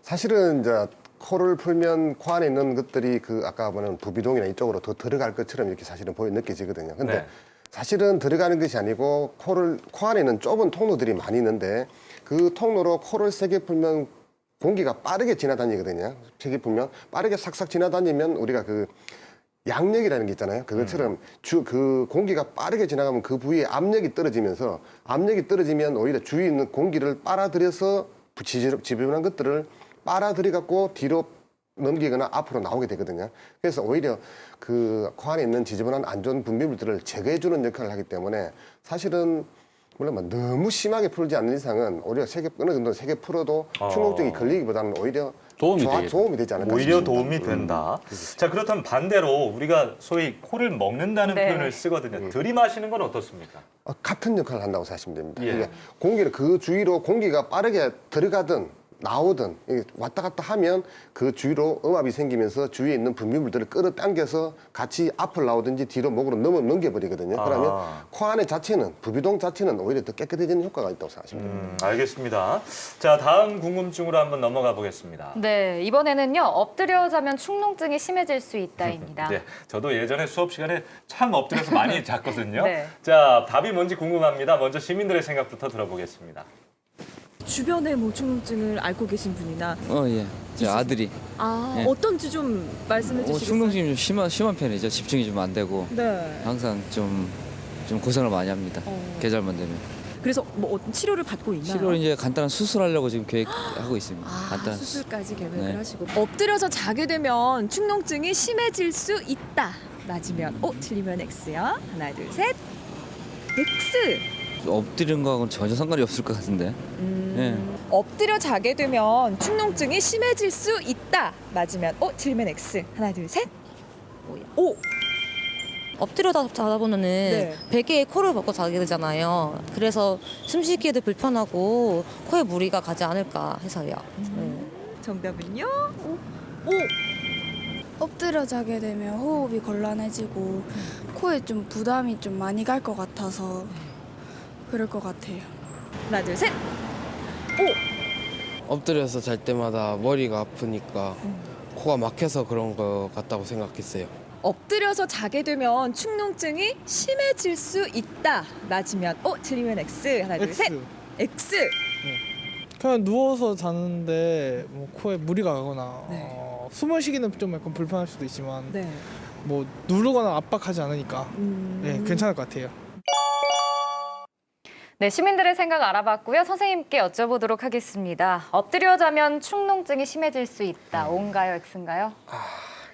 사실은 이제 코를 풀면 코 안에 있는 것들이 그 아까 보는 부비동이나 이쪽으로 더 들어갈 것처럼 이렇게 사실은 느껴지거든요. 근데 네. 사실은 들어가는 것이 아니고 코 안에 있는 좁은 통로들이 많이 있는데 그 통로로 코를 세게 풀면 공기가 빠르게 지나다니거든요. 세게 풀면 빠르게 싹싹 지나다니면 우리가 그 양력이라는 게 있잖아요. 그것처럼 그 공기가 빠르게 지나가면 그 부위에 압력이 떨어지면서 압력이 떨어지면 오히려 주위에 있는 공기를 빨아들여서 지저분한 것들을 빨아들여 갖고 뒤로 넘기거나 앞으로 나오게 되거든요. 그래서 오히려 그 코 안에 있는 지저분한 안 좋은 분비물들을 제거해주는 역할을 하기 때문에 사실은 물론 뭐 너무 심하게 풀지 않는 이상은 오히려 어느 정도 세게 풀어도 축농증이 걸리기보다는 오히려 도움이 되지 않을까 오히려 싶습니다. 도움이 된다. 자, 그렇다면 반대로 우리가 소위 코를 먹는다는 네. 표현을 쓰거든요. 들이마시는 건 어떻습니까? 같은 역할을 한다고 생각하시면 됩니다. 예. 이게 공기를 그 주위로 공기가 빠르게 들어가든 나오든 이게 왔다 갔다 하면 그 주위로 음압이 생기면서 주위에 있는 분비물들을 끌어당겨서 같이 앞을 나오든지 뒤로 목으로 넘겨버리거든요. 그러면 코 안에 자체는 부비동 자체는 오히려 더 깨끗해지는 효과가 있다고 생각하시면 됩니다. 알겠습니다. 자, 다음 궁금증으로 한번 넘어가 보겠습니다. 네, 이번에는요. 엎드려 자면 축농증이 심해질 수 있다입니다. 네, 저도 예전에 수업 시간에 참 엎드려서 많이 잤거든요. 네. 자, 답이 뭔지 궁금합니다. 먼저 시민들의 생각부터 들어보겠습니다. 주변에 뭐 축농증을 앓고 계신 분이나 예. 제 아들이 아 예. 어떤지 좀 말씀해 주시겠어요? 충농증이 좀 심한 편이죠. 집중이 좀 안 되고 네. 항상 좀 고생을 많이 합니다. 계절만 되면. 그래서 뭐 어떤 치료를 받고 있나요? 치료 이제 간단한 수술하려고 지금 계획하고 있습니다. 간단한 수술까지 계획을 네. 하시고 엎드려서 자게 되면 축농증이 심해질 수 있다. 맞으면 O, 틀리면 X요. 하나, 둘, 셋. X. 엎드리는 거하고는 전혀 상관이 없을 것 같은데. 예. 엎드려 자게 되면 축농증이 심해질 수 있다. 맞으면 O, 틀리면 X. 하나, 둘, 셋. O. 엎드려 자다 보면은 네. 베개에 코를 벗고 자게 되잖아요. 그래서 숨쉬기에도 불편하고 코에 무리가 가지 않을까 해서요. 네. 정답은요? O. 엎드려 자게 되면 호흡이 곤란해지고 코에 좀 부담이 좀 많이 갈 것 같아서 그럴 것 같아요. 하나, 둘, 셋. 엎드려서 잘 때마다 머리가 아프니까 코가 막혀서 그런 거 같다고 생각했어요. 엎드려서 자게 되면 축농증이 심해질 수 있다. 맞으면 O, 틀리면 X. 하나, 둘, 셋. X. 그냥 누워서 자는데 뭐 코에 무리가 가거나 네. 숨을 쉬기는 좀 약간 불편할 수도 있지만 네. 뭐 누르거나 압박하지 않으니까 네, 괜찮을 것 같아요. 네, 시민들의 생각 알아봤고요. 선생님께 여쭤보도록 하겠습니다. 엎드려 자면 축농증이 심해질 수 있다. O인가요, X인가요?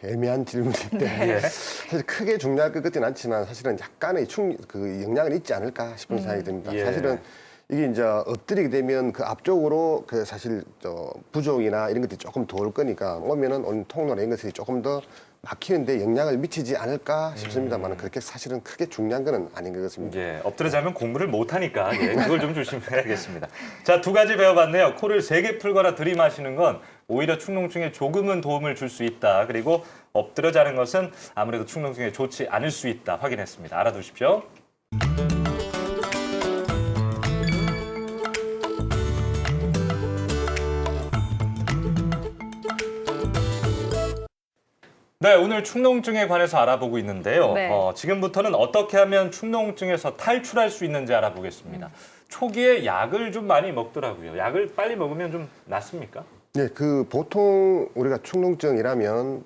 애매한 질문인데 사실 크게 중요할 것 같지는 않지만 사실은 약간의 영향은 있지 않을까 싶은 생각이 듭니다. 예. 사실은 이게 이제 엎드리게 되면 그 앞쪽으로 그 사실 부종이나 이런 것들이 조금 더 올 거니까 오면은 통로나 이런 것들이 조금 더 막히는데 영향을 미치지 않을까 싶습니다만 그렇게 사실은 크게 중요한 건 아닌 것 같습니다. 예, 엎드려 자면 공부를 못 하니까 예, 그걸 좀 조심해야겠습니다. 자, 두 가지 배워봤네요. 코를 세게 풀거나 들이마시는 건 오히려 축농증에 조금은 도움을 줄 수 있다. 그리고 엎드려 자는 것은 아무래도 축농증에 좋지 않을 수 있다. 확인했습니다. 알아두십시오. 네, 오늘 축농증에 관해서 알아보고 있는데요. 네. 지금부터는 어떻게 하면 축농증에서 탈출할 수 있는지 알아보겠습니다. 초기에 약을 좀 많이 먹더라고요. 약을 빨리 먹으면 좀 낫습니까? 네, 그 보통 우리가 축농증이라면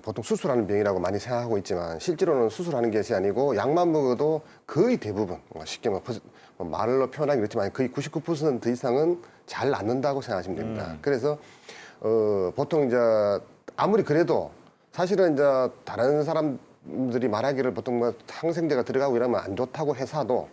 보통 수술하는 병이라고 많이 생각하고 있지만 실제로는 수술하는 것이 아니고 약만 먹어도 거의 대부분 쉽게 말로 표현하기 그렇지만 거의 99% 이상은 잘 낫는다고 생각하시면 됩니다. 그래서 보통 이제 아무리 그래도 사실은 이제 다른 사람들이 말하기를 보통 뭐 항생제가 들어가고 이러면 안 좋다고 해서도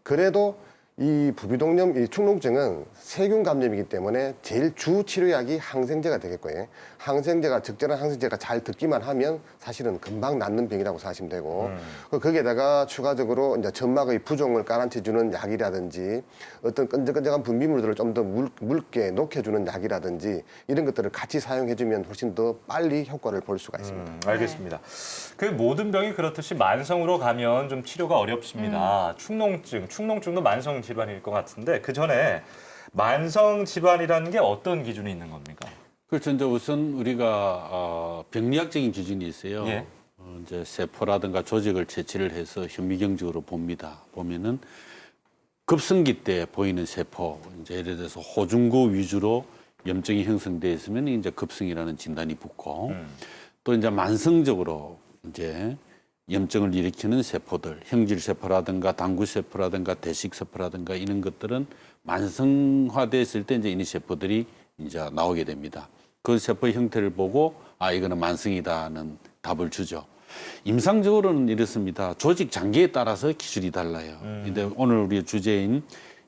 그래도 이 부비동염, 이 축농증은 세균 감염이기 때문에 제일 주 치료약이 항생제가 되겠고요. 항생제가 적절한 항생제가 잘 듣기만 하면 사실은 금방 낫는 병이라고 생각하시면 되고 거기에다가 추가적으로 이제 점막의 부종을 가라앉혀주는 약이라든지 어떤 끈적끈적한 분비물들을 좀 더 묽게 녹여주는 약이라든지 이런 것들을 같이 사용해주면 훨씬 더 빨리 효과를 볼 수가 있습니다. 알겠습니다. 그 모든 병이 그렇듯이 만성으로 가면 좀 치료가 어렵습니다. 축농증도 만성 질환일 것 같은데 그 전에 만성 질환이라는 게 어떤 기준이 있는 겁니까? 그렇죠. 이제 우선 우리가 병리학적인 기준이 있어요. 예. 이제 세포라든가 조직을 채취를 해서 현미경적으로 봅니다. 보면은 급성기 때 보이는 세포, 이제 예를 들어서 호중구 위주로 염증이 형성돼 있으면 이제 급성이라는 진단이 붙고 또 이제 만성적으로 이제 염증을 일으키는 세포들, 형질세포라든가 당구세포라든가 대식세포라든가 이런 것들은 만성화됐을 때 이제 이 세포들이 이제 나오게 됩니다. 그 세포의 형태를 보고 이거는 만성이다는 답을 주죠. 임상적으로는 이렇습니다. 조직 장기에 따라서 기준이 달라요. 근데 오늘 우리 주제인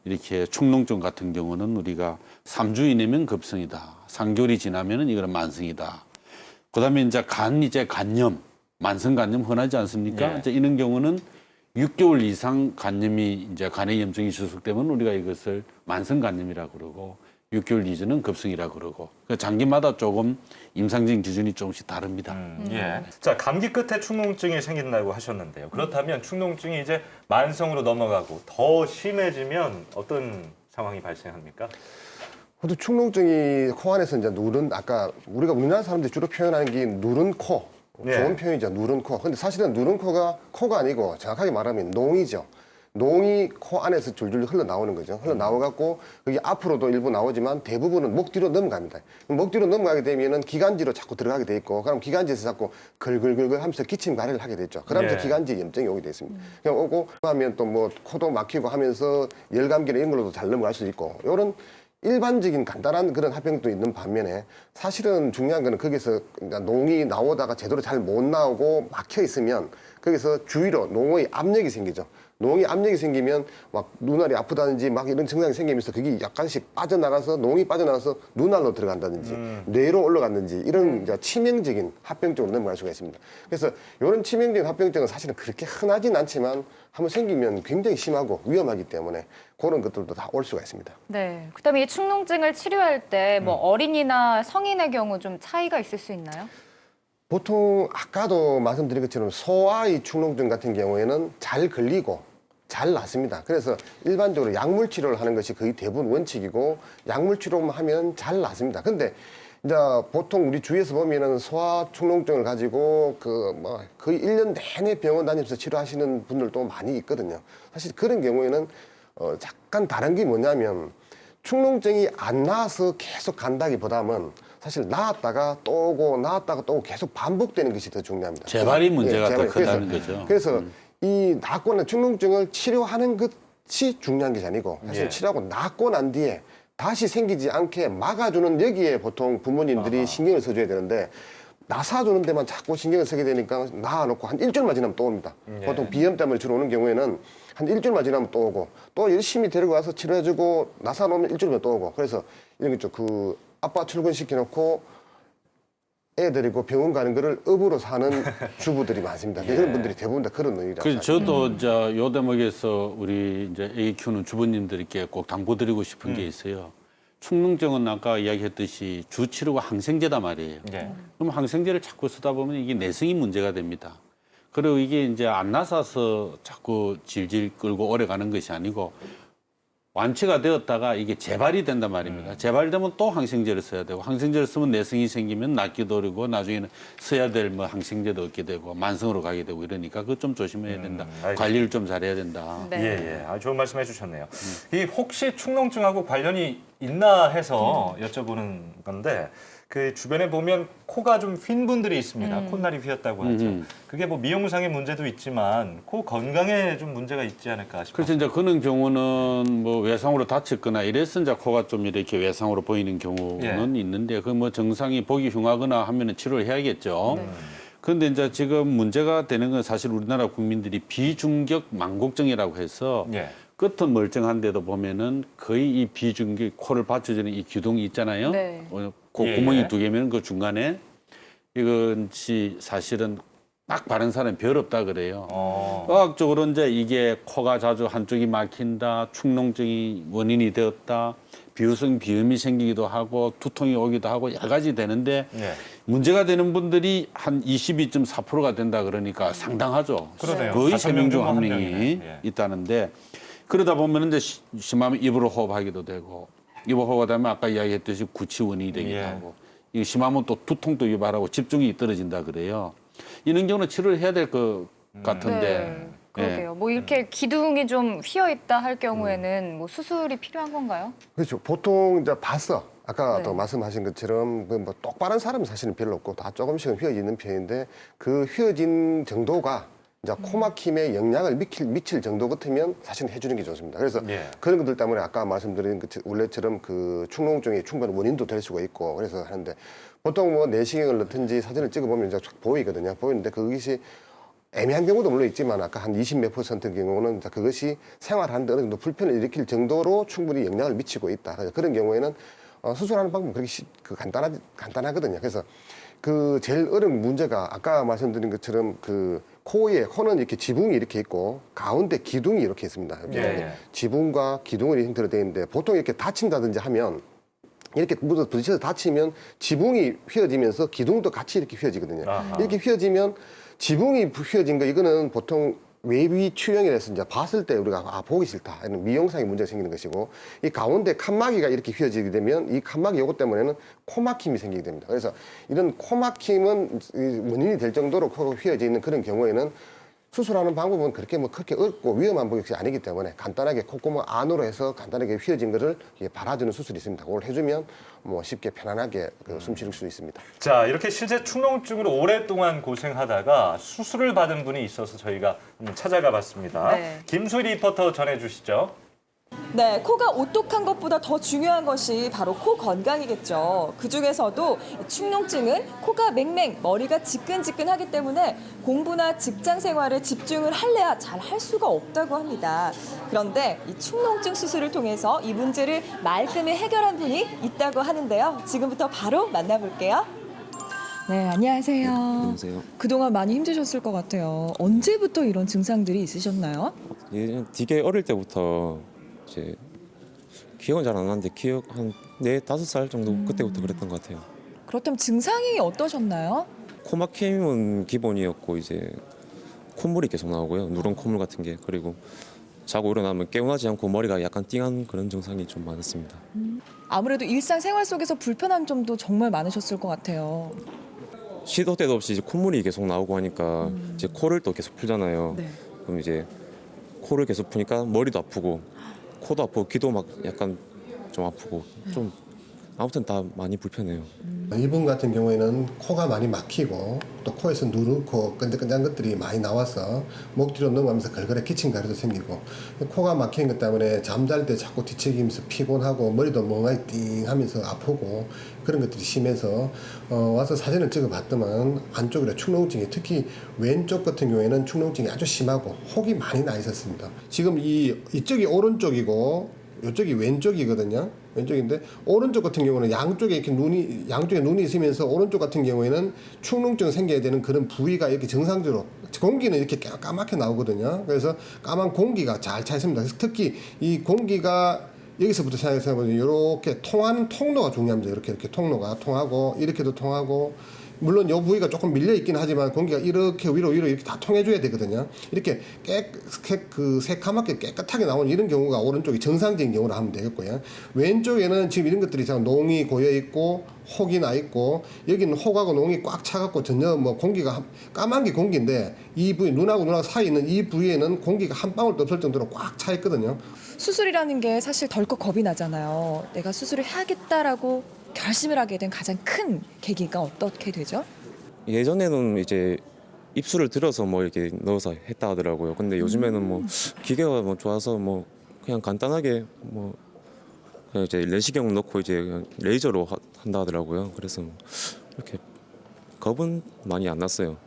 이렇게 축농증 같은 경우는 우리가 3주 이내면 급성이다. 3개월이 지나면은 이거는 만성이다. 그다음에 이제 간염, 만성 간염 흔하지 않습니까? 예. 이제 이런 경우는 6개월 이상 간염이 이제 간의 염증이 지속되면 우리가 이것을 만성 간염이라고 그러고 6개월 이전은 급성이라고 그러고 장기마다 조금 임상적인 기준이 조금씩 다릅니다. 예. 자, 감기 끝에 축농증이 생긴다고 하셨는데요. 그렇다면 축농증이 이제 만성으로 넘어가고 더 심해지면 어떤 상황이 발생합니까? 근데 축농증이 코 안에서 이제 누른 아까 우리가 우리나라 사람들이 주로 표현하는 게 누른 코. 네. 좋은 표현이죠. 누른 코. 근데 사실은 누른 코가 아니고 정확하게 말하면 농이죠. 농이 코 안에서 줄줄 흘러나오는 거죠. 흘러나와갖고 그게 앞으로도 일부 나오지만 대부분은 목 뒤로 넘어갑니다. 목 뒤로 넘어가게 되면은 기관지로 자꾸 들어가게 돼 있고 그럼 기관지에서 자꾸 걸걸걸걸 하면서 기침 가래를 하게 되죠. 그러면서 네. 기관지에 염증이 오게 돼 있습니다. 그냥 오고 하면 또 뭐 코도 막히고 하면서 열감기나 이런 걸로도 잘 넘어갈 수 있고 요런 일반적인 간단한 그런 합병도 있는 반면에 사실은 중요한 거는 거기서 농이 나오다가 제대로 잘 못 나오고 막혀 있으면 거기서 주위로 농의 압력이 생기죠. 농이 압력이 생기면 막 눈알이 아프다든지 막 이런 증상이 생기면서 그게 약간씩 빠져나가서 농이 빠져나가서 눈알로 들어간다든지 뇌로 올라갔는지 이런 이제 치명적인 합병증으로 넘어갈 수가 있습니다. 그래서 이런 치명적인 합병증은 사실은 그렇게 흔하진 않지만 한번 생기면 굉장히 심하고 위험하기 때문에 그런 것들도 다 올 수가 있습니다. 네. 그다음에 이 축농증을 치료할 때 뭐 어린이나 성인의 경우 좀 차이가 있을 수 있나요? 보통 아까도 말씀드린 것처럼 소아의 축농증 같은 경우에는 잘 걸리고 잘 낫습니다. 그래서 일반적으로 약물 치료를 하는 것이 거의 대부분 원칙이고 약물 치료만 하면 잘 낫습니다. 근데 이제 보통 우리 주위에서 보면은 소아 축농증을 가지고 거의 1년 내내 병원 다니면서 치료하시는 분들도 많이 있거든요. 사실 그런 경우에는 약간 다른 게 뭐냐면 축농증이 안 나아서 계속 간다기보다는 사실 나았다가 또 오고 나았다가 또 오고 계속 반복되는 것이 더 중요합니다. 재발이 문제가 더 재발. 크다는 거죠. 그래서 이 낫고 난 축농증을 치료하는 것이 중요한 것이 아니고 사실 예. 치료하고 낫고 난 뒤에 다시 생기지 않게 막아주는 여기에 보통 부모님들이 신경을 써줘야 되는데 나사주는 데만 자꾸 신경을 쓰게 되니까 나아놓고 한 일주일만 지나면 또 옵니다. 예. 보통 비염 때문에 주로 오는 경우에는 한 일주일만 지나면 또 오고 또 열심히 데리고 와서 치료해주고 나사 놓으면 일주일만 또 오고 그래서 이런 거 있죠. 아빠 출근시켜놓고 애 데리고 병원 가는 거를 업으로 사는 주부들이 많습니다. 그런 분들이 대부분 다 그런 의미라고 그 생각합니다. 저도 이제 요 대목에서 우리 이제 애 키우는 주부님들께 꼭 당부드리고 싶은 게 있어요. 축농증은 아까 이야기했듯이 주치료가 항생제다 말이에요. 예. 그럼 항생제를 자꾸 쓰다 보면 이게 내성이 문제가 됩니다. 그리고 이게 이제 안 나서서 자꾸 질질 끌고 오래 가는 것이 아니고 완치가 되었다가 이게 재발이 된단 말입니다. 재발되면 또 항생제를 써야 되고 항생제를 쓰면 내성이 생기면 낫기도 어리고 나중에는 써야 될 뭐 항생제도 얻게 되고 만성으로 가게 되고 이러니까 그거 좀 조심해야 된다. 알겠습니다. 관리를 좀 잘해야 된다. 네. 예, 예. 아, 좋은 말씀 해주셨네요. 이 혹시 축농증하고 관련이 있나 해서 여쭤보는 건데 그 주변에 보면 코가 좀 휜 분들이 있습니다. 콧날이 휘었다고 하죠. 그게 뭐 미용상의 문제도 있지만 코 건강에 좀 문제가 있지 않을까 싶어요. 그래서 이제 그런 경우는 뭐 외상으로 다쳤거나 이래서 이제 코가 좀 이렇게 외상으로 보이는 경우는 있는데 그 뭐 증상이 보기 흉하거나 하면은 치료를 해야겠죠. 그런데 이제 지금 문제가 되는 건 사실 우리나라 국민들이 비중격 망곡증이라고 해서 예. 끝은 멀쩡한데도 보면은 거의 이 비중격 코를 받쳐주는 이 기둥이 있잖아요. 네. 그 예, 구멍이 예. 두 개면 그 중간에 이것이 사실은 딱 바른 사람이 별 없다 그래요. 과학적으로 이제 이게 코가 자주 한쪽이 막힌다, 축농증이 원인이 되었다, 비유성 비염이 생기기도 하고 두통이 오기도 하고 여러 가지 되는데 예. 문제가 되는 분들이 한 22.4%가 된다 그러니까 상당하죠. 그러네요. 거의 5명 3명 중 중 1명이 명이네. 예. 있다는데 그러다 보면 이제 심하면 입으로 호흡하기도 되고 입으로 호흡하면 아까 이야기했듯이 구취원이 되기도 예. 하고 이거 심하면 또 두통도 유발하고 집중이 떨어진다 그래요. 이런 경우는 치료를 해야 될 것 같은데. 네. 그러게요. 뭐 이렇게 기둥이 좀 휘어 있다 할 경우에는 뭐 수술이 필요한 건가요? 그렇죠. 보통 이제 봤어. 아까 네. 또 말씀하신 것처럼 뭐 똑바른 사람은 사실은 별로 없고 다 조금씩은 휘어지는 편인데 그 휘어진 정도가 이제 코막힘에 영향을 미칠 정도 같으면 사실은 해주는 게 좋습니다. 그래서 예. 그런 것들 때문에 아까 말씀드린 원래처럼 그 축농증이 충분한 원인도 될 수가 있고 그래서 하는데 보통 뭐 내시경을 넣든지 사진을 찍어보면 이제 보이거든요. 보이는데 그것이 애매한 경우도 물론 있지만 아까 한 20몇 %의 경우는 그것이 생활하는데 어느 정도 불편을 일으킬 정도로 충분히 영향을 미치고 있다. 그래서 그런 경우에는 수술하는 방법은 그렇게 간단하거든요. 그래서 그 제일 어려운 문제가 아까 말씀드린 것처럼 그 코는 이렇게 지붕이 이렇게 있고 가운데 기둥이 이렇게 있습니다. 예. 지붕과 기둥으로 형태로 되어 있는데 보통 이렇게 다친다든지 하면 이렇게 부딪혀서 다치면 지붕이 휘어지면서 기둥도 같이 이렇게 휘어지거든요. 아하. 이렇게 휘어지면 지붕이 휘어진 거 이거는 보통 외비 추형이라서 이제 봤을 때 우리가 보기 싫다 이런 미용상의 문제가 생기는 것이고 이 가운데 칸막이가 이렇게 휘어지게 되면 이 칸막이 요것 때문에는 코막힘이 생기게 됩니다. 그래서 이런 코막힘은 원인이 될 정도로 코가 휘어져 있는 그런 경우에는 수술하는 방법은 그렇게 그렇게 어렵고 위험한 것이 아니기 때문에 간단하게 콧구멍 안으로 해서 간단하게 휘어진 거를 발아주는 수술이 있습니다. 그걸 해주면 뭐 쉽게 편안하게 숨 쉴 수 있습니다. 자, 이렇게 실제 축농증으로 오랫동안 고생하다가 수술을 받은 분이 있어서 저희가 한번 찾아가 봤습니다. 네. 김수희 리포터 전해주시죠. 네, 코가 오똑한 것보다 더 중요한 것이 바로 코 건강이겠죠. 그중에서도 축농증은 코가 맹맹, 머리가 지끈지끈하기 때문에 공부나 직장 생활에 집중을 할래야 잘 할 수가 없다고 합니다. 그런데 이 축농증 수술을 통해서 이 문제를 말끔히 해결한 분이 있다고 하는데요. 지금부터 바로 만나볼게요. 네, 안녕하세요. 안녕하세요. 그동안 많이 힘드셨을 것 같아요. 언제부터 이런 증상들이 있으셨나요? 예, 되게 어릴 때부터 이제 기억은 잘 안 나는데 기억 한 4, 5살 정도 그때부터 그랬던 것 같아요. 그렇다면 증상이 어떠셨나요? 코막힘은 기본이었고 이제 콧물이 계속 나오고요. 누런 콧물 같은 게 그리고 자고 일어나면 개운하지 않고 머리가 약간 띵한 그런 증상이 좀 많았습니다. 아무래도 일상생활 속에서 불편한 점도 정말 많으셨을 것 같아요. 시도 때도 없이 이제 콧물이 계속 나오고 하니까 이제 코를 또 계속 풀잖아요. 네. 그럼 이제 코를 계속 푸니까 머리도 아프고 코도 아프고 귀도 막 약간 좀 아프고 좀 아무튼 다 많이 불편해요. 이분 같은 경우에는 코가 많이 막히고 또 코에서 누르고 끈적끈적한 것들이 많이 나와서 목 뒤로 넘어가면서 걸걸해 기침가루도 생기고 코가 막히는 것 때문에 잠잘 때 자꾸 뒤척이면서 피곤하고 머리도 멍하니 띵하면서 아프고 그런 것들이 심해서 와서 사진을 찍어봤더만 안쪽으로 축농증이 특히 왼쪽 같은 경우에는 축농증이 아주 심하고 혹이 많이 나 있었습니다. 지금 이쪽이 오른쪽이고 이쪽이 왼쪽이거든요. 왼쪽인데 오른쪽 같은 경우는 양쪽에 눈이 있으면서 오른쪽 같은 경우에는 축농증 생겨야 되는 그런 부위가 이렇게 정상적으로 공기는 이렇게 까맣게 나오거든요. 그래서 까만 공기가 잘 차 있습니다. 그래서 특히 이 공기가 여기서부터 시작해서 이렇게 통하는 통로가 중요합니다. 이렇게 통로가 통하고 이렇게도 통하고 물론 요 부위가 조금 밀려 있긴 하지만 공기가 이렇게 위로 이렇게 다 통해줘야 되거든요. 이렇게 새카맣게 깨끗하게 나오는 이런 경우가 오른쪽이 정상적인 경우로 하면 되겠고요. 왼쪽에는 지금 이런 것들이 참 농이 고여 있고 혹이 나 있고 여기는 혹하고 농이 꽉 차갖고 전혀 뭐 공기가 까만 게 공기인데 이 부위 눈하고 눈하고 사이 있는 이 부위에는 공기가 한 방울도 없을 정도로 꽉 차 있거든요. 수술이라는 게 사실 덜컥 겁이 나잖아요. 내가 수술을 해야겠다라고 결심을 하게 된 가장 큰 계기가 어떻게 되죠? 예전에는 이제 입술을 들어서 뭐 이렇게 넣어서 했다 하더라고요. 근데 요즘에는 뭐 기계가 뭐 좋아서 뭐 그냥 간단하게 뭐 그냥 이제 내시경 넣고 이제 그냥 레이저로 한다 하더라고요. 그래서 이렇게 겁은 많이 안 났어요.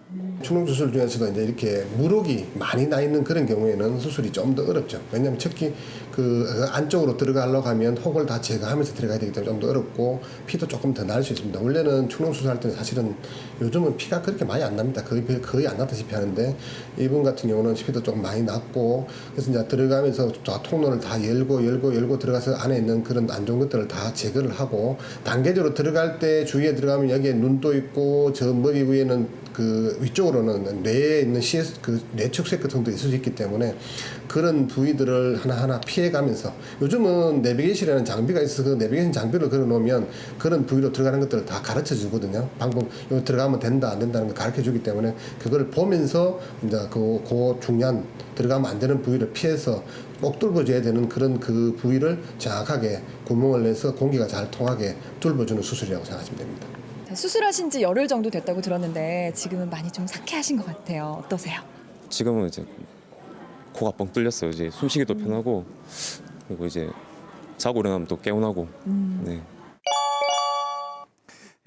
축농 수술 중에서도 이제 이렇게 물혹이 많이 나 있는 그런 경우에는 수술이 좀 더 어렵죠. 왜냐하면 특히 그 안쪽으로 들어가려고 하면 혹을 다 제거하면서 들어가야 되기 때문에 좀 더 어렵고 피도 조금 더 날 수 있습니다. 원래는 축농 수술할 때는 사실은 요즘은 피가 그렇게 많이 안 납니다. 거의 안 나다시피 하는데 이분 같은 경우는 피도 좀 많이 났고 그래서 이제 들어가면서 통로를 다 열고 들어가서 안에 있는 그런 안 좋은 것들을 다 제거를 하고 단계적으로 들어갈 때 주위에 들어가면 여기에 눈도 있고 저 머리 위에는 그 위쪽으로는 뇌에 있는 뇌축색 같은 것도 있을 수 있기 때문에 그런 부위들을 하나하나 피해가면서 요즘은 내비게이션이라는 장비가 있어서 그 내비게이션 장비를 걸어놓으면 그런 부위로 들어가는 것들을 다 가르쳐 주거든요. 방법 여기 들어가면 된다 안 된다는 걸 가르쳐 주기 때문에 그걸 보면서 이제 그 중요한 들어가면 안 되는 부위를 피해서 꼭 뚫어줘야 되는 그런 그 부위를 정확하게 구멍을 내서 공기가 잘 통하게 뚫어주는 수술이라고 생각하시면 됩니다. 수술하신 지 열흘 정도 됐다고 들었는데 지금은 많이 좀 상쾌하신 것 같아요. 어떠세요? 지금은 이제 코가 뻥 뚫렸어요. 이제 숨쉬기도 편하고 그리고 이제 자고 일어나면 또 개운하고. 네.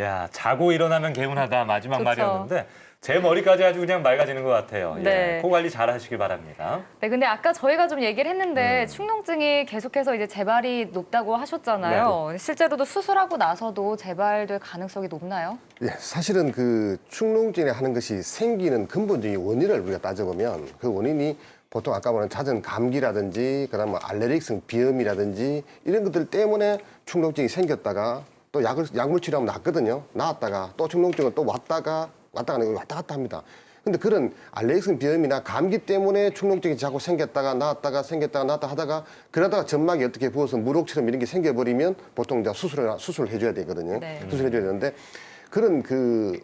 야, 자고 일어나면 개운하다 마지막 좋죠. 말이었는데 제 머리까지 아주 그냥 맑아지는 것 같아요. 네. 예, 코 관리 잘 하시길 바랍니다. 네, 근데 아까 저희가 좀 얘기를 했는데 축농증이 계속해서 이제 재발이 높다고 하셨잖아요. 실제로도 수술하고 나서도 재발될 가능성이 높나요? 예, 사실은 그 축농증이 하는 것이 생기는 근본적인 원인을 우리가 따져보면 그 원인이 보통 아까 말한 잦은 감기라든지 그다음 뭐 알레르기성 비염이라든지 이런 것들 때문에 축농증이 생겼다가 또 약물 치료하면 낫거든요. 나았다가 또 축농증은 또 왔다 갔다 합니다. 근데 그런 알레르기성 비염이나 감기 때문에 축농증이 자꾸 생겼다가 나았다가 하다가 그러다가 점막이 어떻게 부어서 물혹처럼 이런 게 생겨버리면 보통 이제 수술을 해줘야 되거든요. 네. 수술해줘야 되는데 그런 그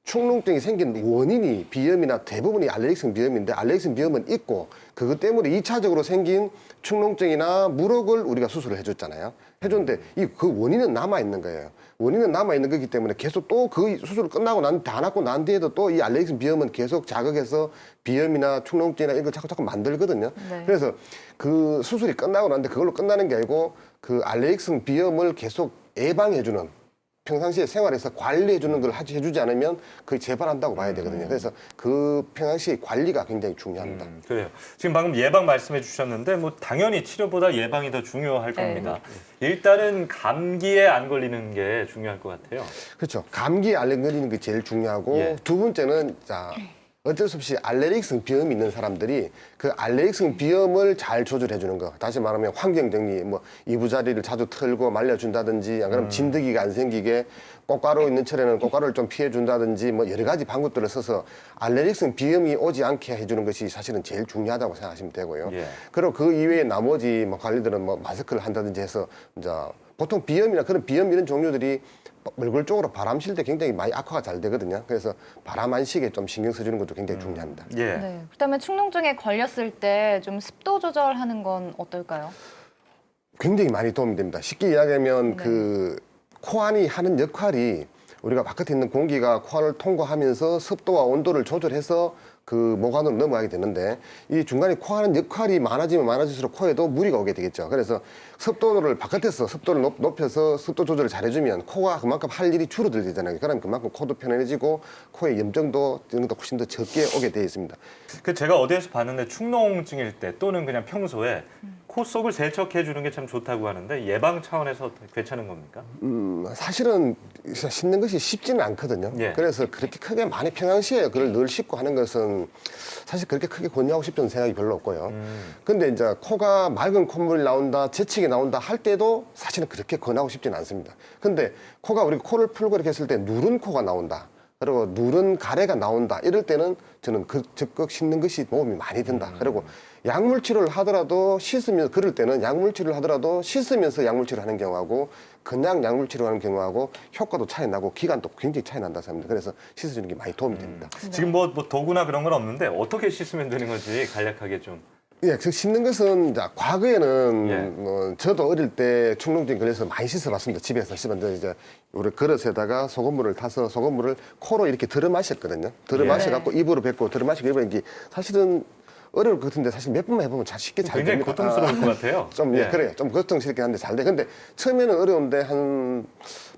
축농증이 생긴 원인이 비염이나 대부분이 알레르기성 비염인데 알레르기성 비염은 있고 그것 때문에 2차적으로 생긴 축농증이나 물혹을 우리가 수술을 해줬잖아요. 해줬는데 그 원인은 남아있는 거예요. 원인은 남아있는 거기 때문에 계속 또 그 수술을 끝나고 다 낫고 난 뒤에도 또 이 알레르기성 비염은 계속 자극해서 비염이나 축농증이나 이런 걸 자꾸 만들거든요. 네. 그래서 그 수술이 끝나고 났는데 그걸로 끝나는 게 아니고 그 알레르기성 비염을 계속 예방해주는 평상시에 생활에서 관리해주는 걸 해주지 않으면 그게 재발한다고 봐야 되거든요. 그래서 그 평상시 관리가 굉장히 중요합니다. 그래요. 지금 방금 예방 말씀해 주셨는데 뭐 당연히 치료보다 예방이 더 중요할 네. 겁니다. 일단은 감기에 안 걸리는 게 중요할 것 같아요. 그렇죠. 감기에 안 걸리는 게 제일 중요하고 예. 두 번째는 어쩔 수 없이 알레르기성 비염이 있는 사람들이 그 알레르기성 비염을 잘 조절해 주는 거. 다시 말하면 환경 정리, 뭐 이부자리를 자주 털고 말려준다든지, 안 그러면 진드기가 안 생기게 꽃가루 있는 철에는 꽃가루를 좀 피해 준다든지 뭐 여러 가지 방법들을 써서 알레르기성 비염이 오지 않게 해주는 것이 사실은 제일 중요하다고 생각하시면 되고요. 예. 그리고 그 이외에 나머지 뭐 관리들은 뭐 마스크를 한다든지 해서 이제 보통 비염이나 그런 비염 이런 종류들이 얼굴 쪽으로 바람 쉴 때 굉장히 많이 악화가 잘 되거든요. 그래서 바람 안 쉬게 좀 신경 써주는 것도 굉장히 중요합니다. 예. 네. 그다음에 축농증에 걸렸을 때 좀 습도 조절하는 건 어떨까요? 굉장히 많이 도움이 됩니다. 쉽게 이야기하면 네. 그 코안이 하는 역할이 우리가 바깥에 있는 공기가 코안을 통과하면서 습도와 온도를 조절해서 그 목 안으로 넘어가게 되는데 이 중간에 코하는 역할이 많아지면 많아질수록 코에도 무리가 오게 되겠죠. 그래서 습도를 바깥에서 습도를 높여서 습도 조절을 잘해주면 코가 그만큼 할 일이 줄어들잖아요. 그럼 그만큼 코도 편안해지고 코의 염증도 이런 것도 훨씬 더 적게 오게 되어 있습니다. 그 제가 어디에서 봤는데 축농증일 때 또는 그냥 평소에 코 속을 세척해 주는 게 참 좋다고 하는데 예방 차원에서 괜찮은 겁니까? 사실은 씻는 것이 쉽지는 않거든요. 예. 그래서 그렇게 크게 많이 평상시에 그걸 늘 씻고 하는 것은 사실 그렇게 크게 권유하고 싶은 생각이 별로 없고요. 근데 이제 코가 맑은 콧물이 나온다, 재채기 나온다 할 때도 사실은 그렇게 권하고 싶지는 않습니다. 근데 코가 우리가 코를 풀고 이렇게 했을 때 누른 코가 나온다. 그리고 누런 가래가 나온다. 이럴 때는 저는 적극 씻는 것이 도움이 많이 된다. 그리고 약물 치료를 하더라도 씻으면서 그럴 때는 약물 치료를 하더라도 씻으면서 약물 치료를 하는 경우하고 그냥 약물 치료하는 경우하고 효과도 차이 나고 기간도 굉장히 차이 난다 생각합니다. 그래서 씻어주는 게 많이 도움이 됩니다. 지금 뭐 도구나 그런 건 없는데 어떻게 씻으면 되는 건지 간략하게 좀. 예, 그 씻는 것은 이제 과거에는 예. 뭐 저도 어릴 때 충농증 걸려서 많이 씻어봤습니다. 집에서 씻었는데 이제 우리 그릇에다가 소금물을 타서 소금물을 코로 이렇게 들어 마셨거든요. 들어 마셔갖고 입으로 뱉고 들어 마시고 입으로 이게 사실은 어려울 것 같은데 사실 몇 번만 해보면 잘 쉽게 잘 굉장히 됩니다. 고통스러울 것 같아요. 좀 예. 그래요. 좀 걱정스럽긴 한데 잘 돼. 근데 처음에는 어려운데 한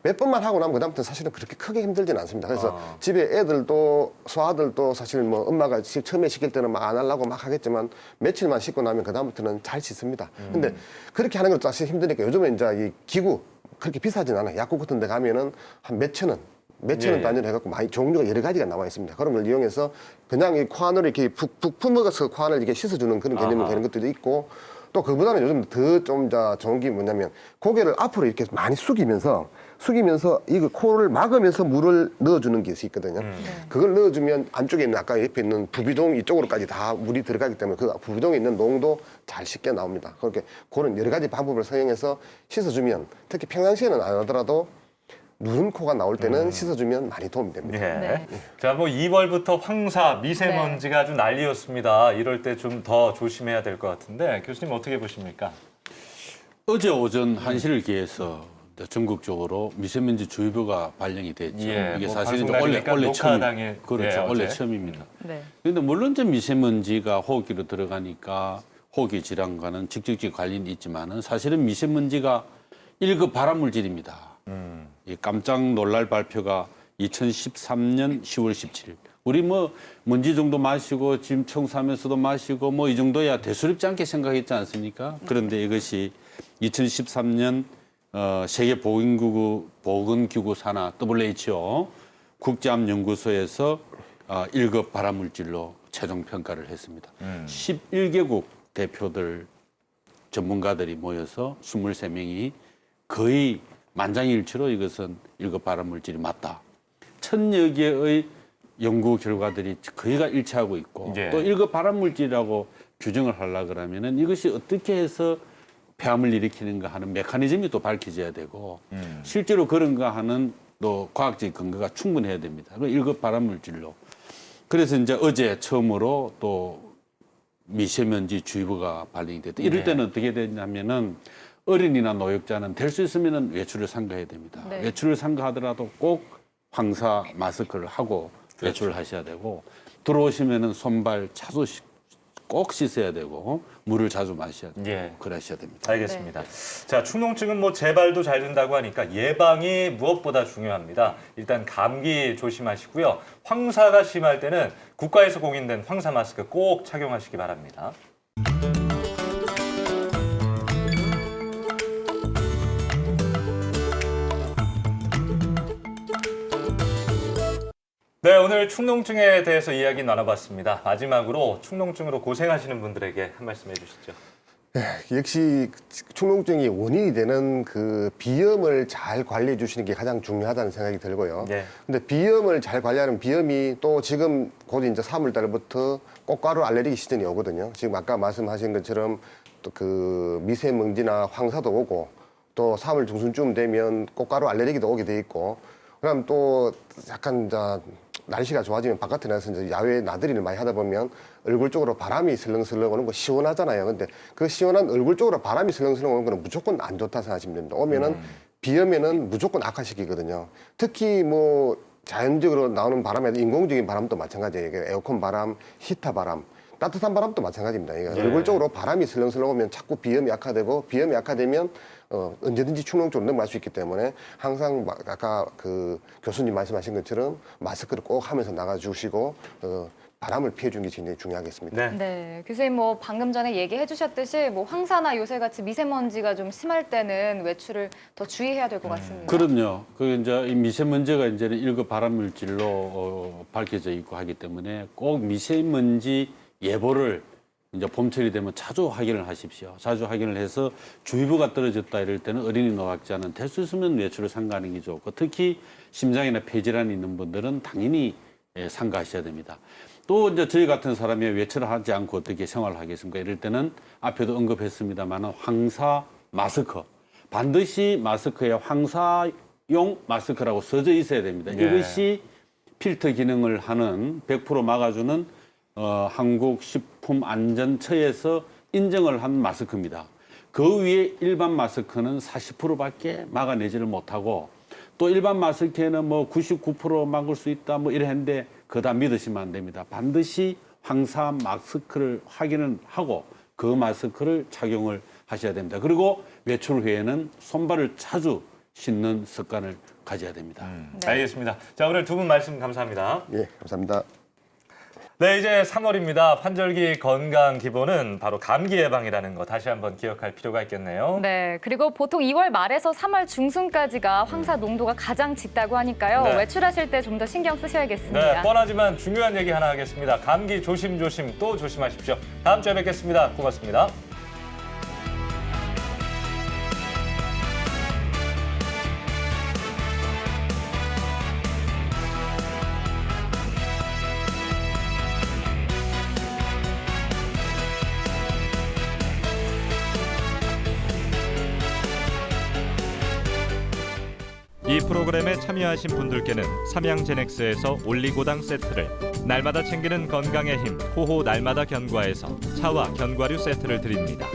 몇 번만 하고 나면 그다음부터는 사실은 그렇게 크게 힘들지는 않습니다. 그래서 집에 애들도 소아들도 사실 뭐 엄마가 처음에 시킬 때는 막 안 하려고 막 하겠지만 며칠만 씻고 나면 그다음부터는 잘 씻습니다. 근데 그렇게 하는 것도 사실 힘드니까 요즘에 이제 이 기구 그렇게 비싸진 않아요. 약국 같은 데 가면은 한 몇천 원. 몇천 원 단위로 해갖고 많이 종류가 여러 가지가 나와 있습니다. 그런 걸 이용해서 그냥 이 코 안으로 이렇게 푹푹 품어서 코 안을 이렇게 씻어주는 그런 개념이 되는 것들도 있고 또 그보다는 요즘 더 좀 좋은 게 뭐냐면 고개를 앞으로 이렇게 많이 숙이면서 이거 코를 막으면서 물을 넣어주는 게 있거든요. 그걸 넣어주면 안쪽에 있는 아까 옆에 있는 부비동 이쪽으로까지 다 물이 들어가기 때문에 그 부비동에 있는 농도 잘 쉽게 나옵니다. 그렇게 그런 여러 가지 방법을 사용해서 씻어주면 특히 평상시에는 안 하더라도 누른 코가 나올 때는 씻어주면 많이 도움이 됩니다. 네. 자, 뭐 2월부터 황사, 미세먼지가 아주 난리였습니다. 이럴 때 좀 더 조심해야 될 것 같은데 교수님 어떻게 보십니까? 어제 오전 1시를 기해서 전국적으로 미세먼지 주의보가 발령이 됐죠. 예, 이게 뭐 사실은 방송 원래 날이니까 처음 녹화당일, 그렇죠. 예, 원래 어제. 처음입니다. 네. 그런데 물론 이제 미세먼지가 호흡기로 들어가니까 호흡기 질환과는 직접적 관련이 있지만은 사실은 미세먼지가 1급 발암물질입니다. 이 깜짝 놀랄 발표가 2013년 10월 17일. 우리 뭐 먼지 정도 마시고 짐 청소하면서도 마시고 뭐 이 정도야 대수롭지 않게 생각했지 않습니까? 그런데 이것이 2013년 세계 보건기구 산하 WHO 국제암연구소에서 1급 발암물질로 최종 평가를 했습니다. 11개국 대표들 전문가들이 모여서 23명이 거의 만장일치로 이것은 1급 발암물질이 맞다. 1000여 개의 연구 결과들이 거의가 일치하고 있고 예. 또 1급 발암물질이라고 규정을 하려고 그러면은 이것이 어떻게 해서 폐암을 일으키는가 하는 메커니즘이 또 밝혀져야 되고 실제로 그런가 하는 또 과학적 근거가 충분해야 됩니다. 1급 발암물질로. 그래서 이제 어제 처음으로 또 미세먼지 주의보가 발령이 됐다. 이럴 때는 어떻게 되냐면은 어린이나 노약자는 될 수 있으면 외출을 삼가해야 됩니다. 네. 외출을 삼가하더라도 꼭 황사 마스크를 하고 외출을 하셔야 되고 들어오시면은 손발 자주 꼭 씻어야 되고 물을 자주 마셔야 되고 예. 그러셔야 됩니다. 알겠습니다. 자, 충농증은 뭐 재발도 잘 된다고 하니까 예방이 무엇보다 중요합니다. 일단 감기 조심하시고요. 황사가 심할 때는 국가에서 공인된 황사 마스크 꼭 착용하시기 바랍니다. 네, 오늘 충농증에 대해서 이야기 나눠봤습니다. 마지막으로 충농증으로 고생하시는 분들에게 한 말씀 해주시죠. 역시 충농증이 원인이 되는 그 비염을 잘 관리해 주시는 게 가장 중요하다는 생각이 들고요. 네. 근데 비염을 잘 관리하는 비염이 또 지금 곧 이제 3월 달부터 꽃가루 알레르기 시즌이 오거든요. 지금 아까 말씀하신 것처럼 또 그 미세먼지나 황사도 오고 또 3월 중순쯤 되면 꽃가루 알레르기도 오게 돼 있고 그럼 또 약간 이제 날씨가 좋아지면 바깥에 나가서 이제 야외 나들이를 많이 하다 보면 얼굴 쪽으로 바람이 슬렁슬렁 오는 거 시원하잖아요. 근데 그 시원한 얼굴 쪽으로 바람이 슬렁슬렁 오는 거는 무조건 안 좋다 생각하시면 됩니다. 오면은 비염에는 무조건 악화시키거든요. 특히 뭐 자연적으로 나오는 바람에도 인공적인 바람도 마찬가지예요. 에어컨 바람, 히터 바람. 따뜻한 바람도 마찬가지입니다. 얼굴 쪽으로 바람이 슬렁슬렁 오면 자꾸 비염이 악화되고 비염이 악화되면 언제든지 충농증으로 넘어갈 수 있기 때문에 항상 아까 그 교수님 말씀하신 것처럼 마스크를 꼭 하면서 나가주시고 바람을 피해주는 게 굉장히 중요하겠습니다. 네, 교수님 뭐 방금 전에 얘기해 주셨듯이 뭐 황사나 요새같이 미세먼지가 좀 심할 때는 외출을 더 주의해야 될 것 같습니다. 그럼요. 그 이제 이 미세먼지가 이제는 1급 발암물질로 밝혀져 있고 하기 때문에 꼭 미세먼지 예보를 이제 봄철이 되면 자주 확인을 하십시오. 자주 확인을 해서 주의보가 떨어졌다 이럴 때는 어린이 노약자는 될 수 있으면 외출을 삼가하는 게 좋고 특히 심장이나 폐질환이 있는 분들은 당연히 삼가하셔야 됩니다. 또 이제 저희 같은 사람이 외출을 하지 않고 어떻게 생활을 하겠습니까? 이럴 때는 앞에도 언급했습니다만 황사 마스크 반드시 마스크에 황사용 마스크라고 써져 있어야 됩니다. 예. 이것이 필터 기능을 하는 100% 막아주는 한국식품안전처에서 인정을 한 마스크입니다. 그 위에 일반 마스크는 40%밖에 막아내지를 못하고 또 일반 마스크에는 뭐 99% 막을 수 있다 뭐 이랬는데 그거 다 믿으시면 안 됩니다. 반드시 황사 마스크를 확인을 하고 그 마스크를 착용을 하셔야 됩니다. 그리고 외출 후에는 손발을 자주 씻는 습관을 가져야 됩니다. 알겠습니다. 자, 오늘 두 분 말씀 감사합니다. 예, 감사합니다. 네, 이제 3월입니다. 환절기 건강 기본은 바로 감기 예방이라는 거 다시 한번 기억할 필요가 있겠네요. 네, 그리고 보통 2월 말에서 3월 중순까지가 황사 농도가 가장 짙다고 하니까요. 네. 외출하실 때 좀 더 신경 쓰셔야겠습니다. 네, 뻔하지만 중요한 얘기 하나 하겠습니다. 감기 조심조심 또 조심하십시오. 다음 주에 뵙겠습니다. 고맙습니다. 이 프로그램에 참여하신 분들께는 삼양제넥스에서 올리고당 세트를, 날마다 챙기는 건강의 힘 호호 날마다 견과에서 차와 견과류 세트를 드립니다.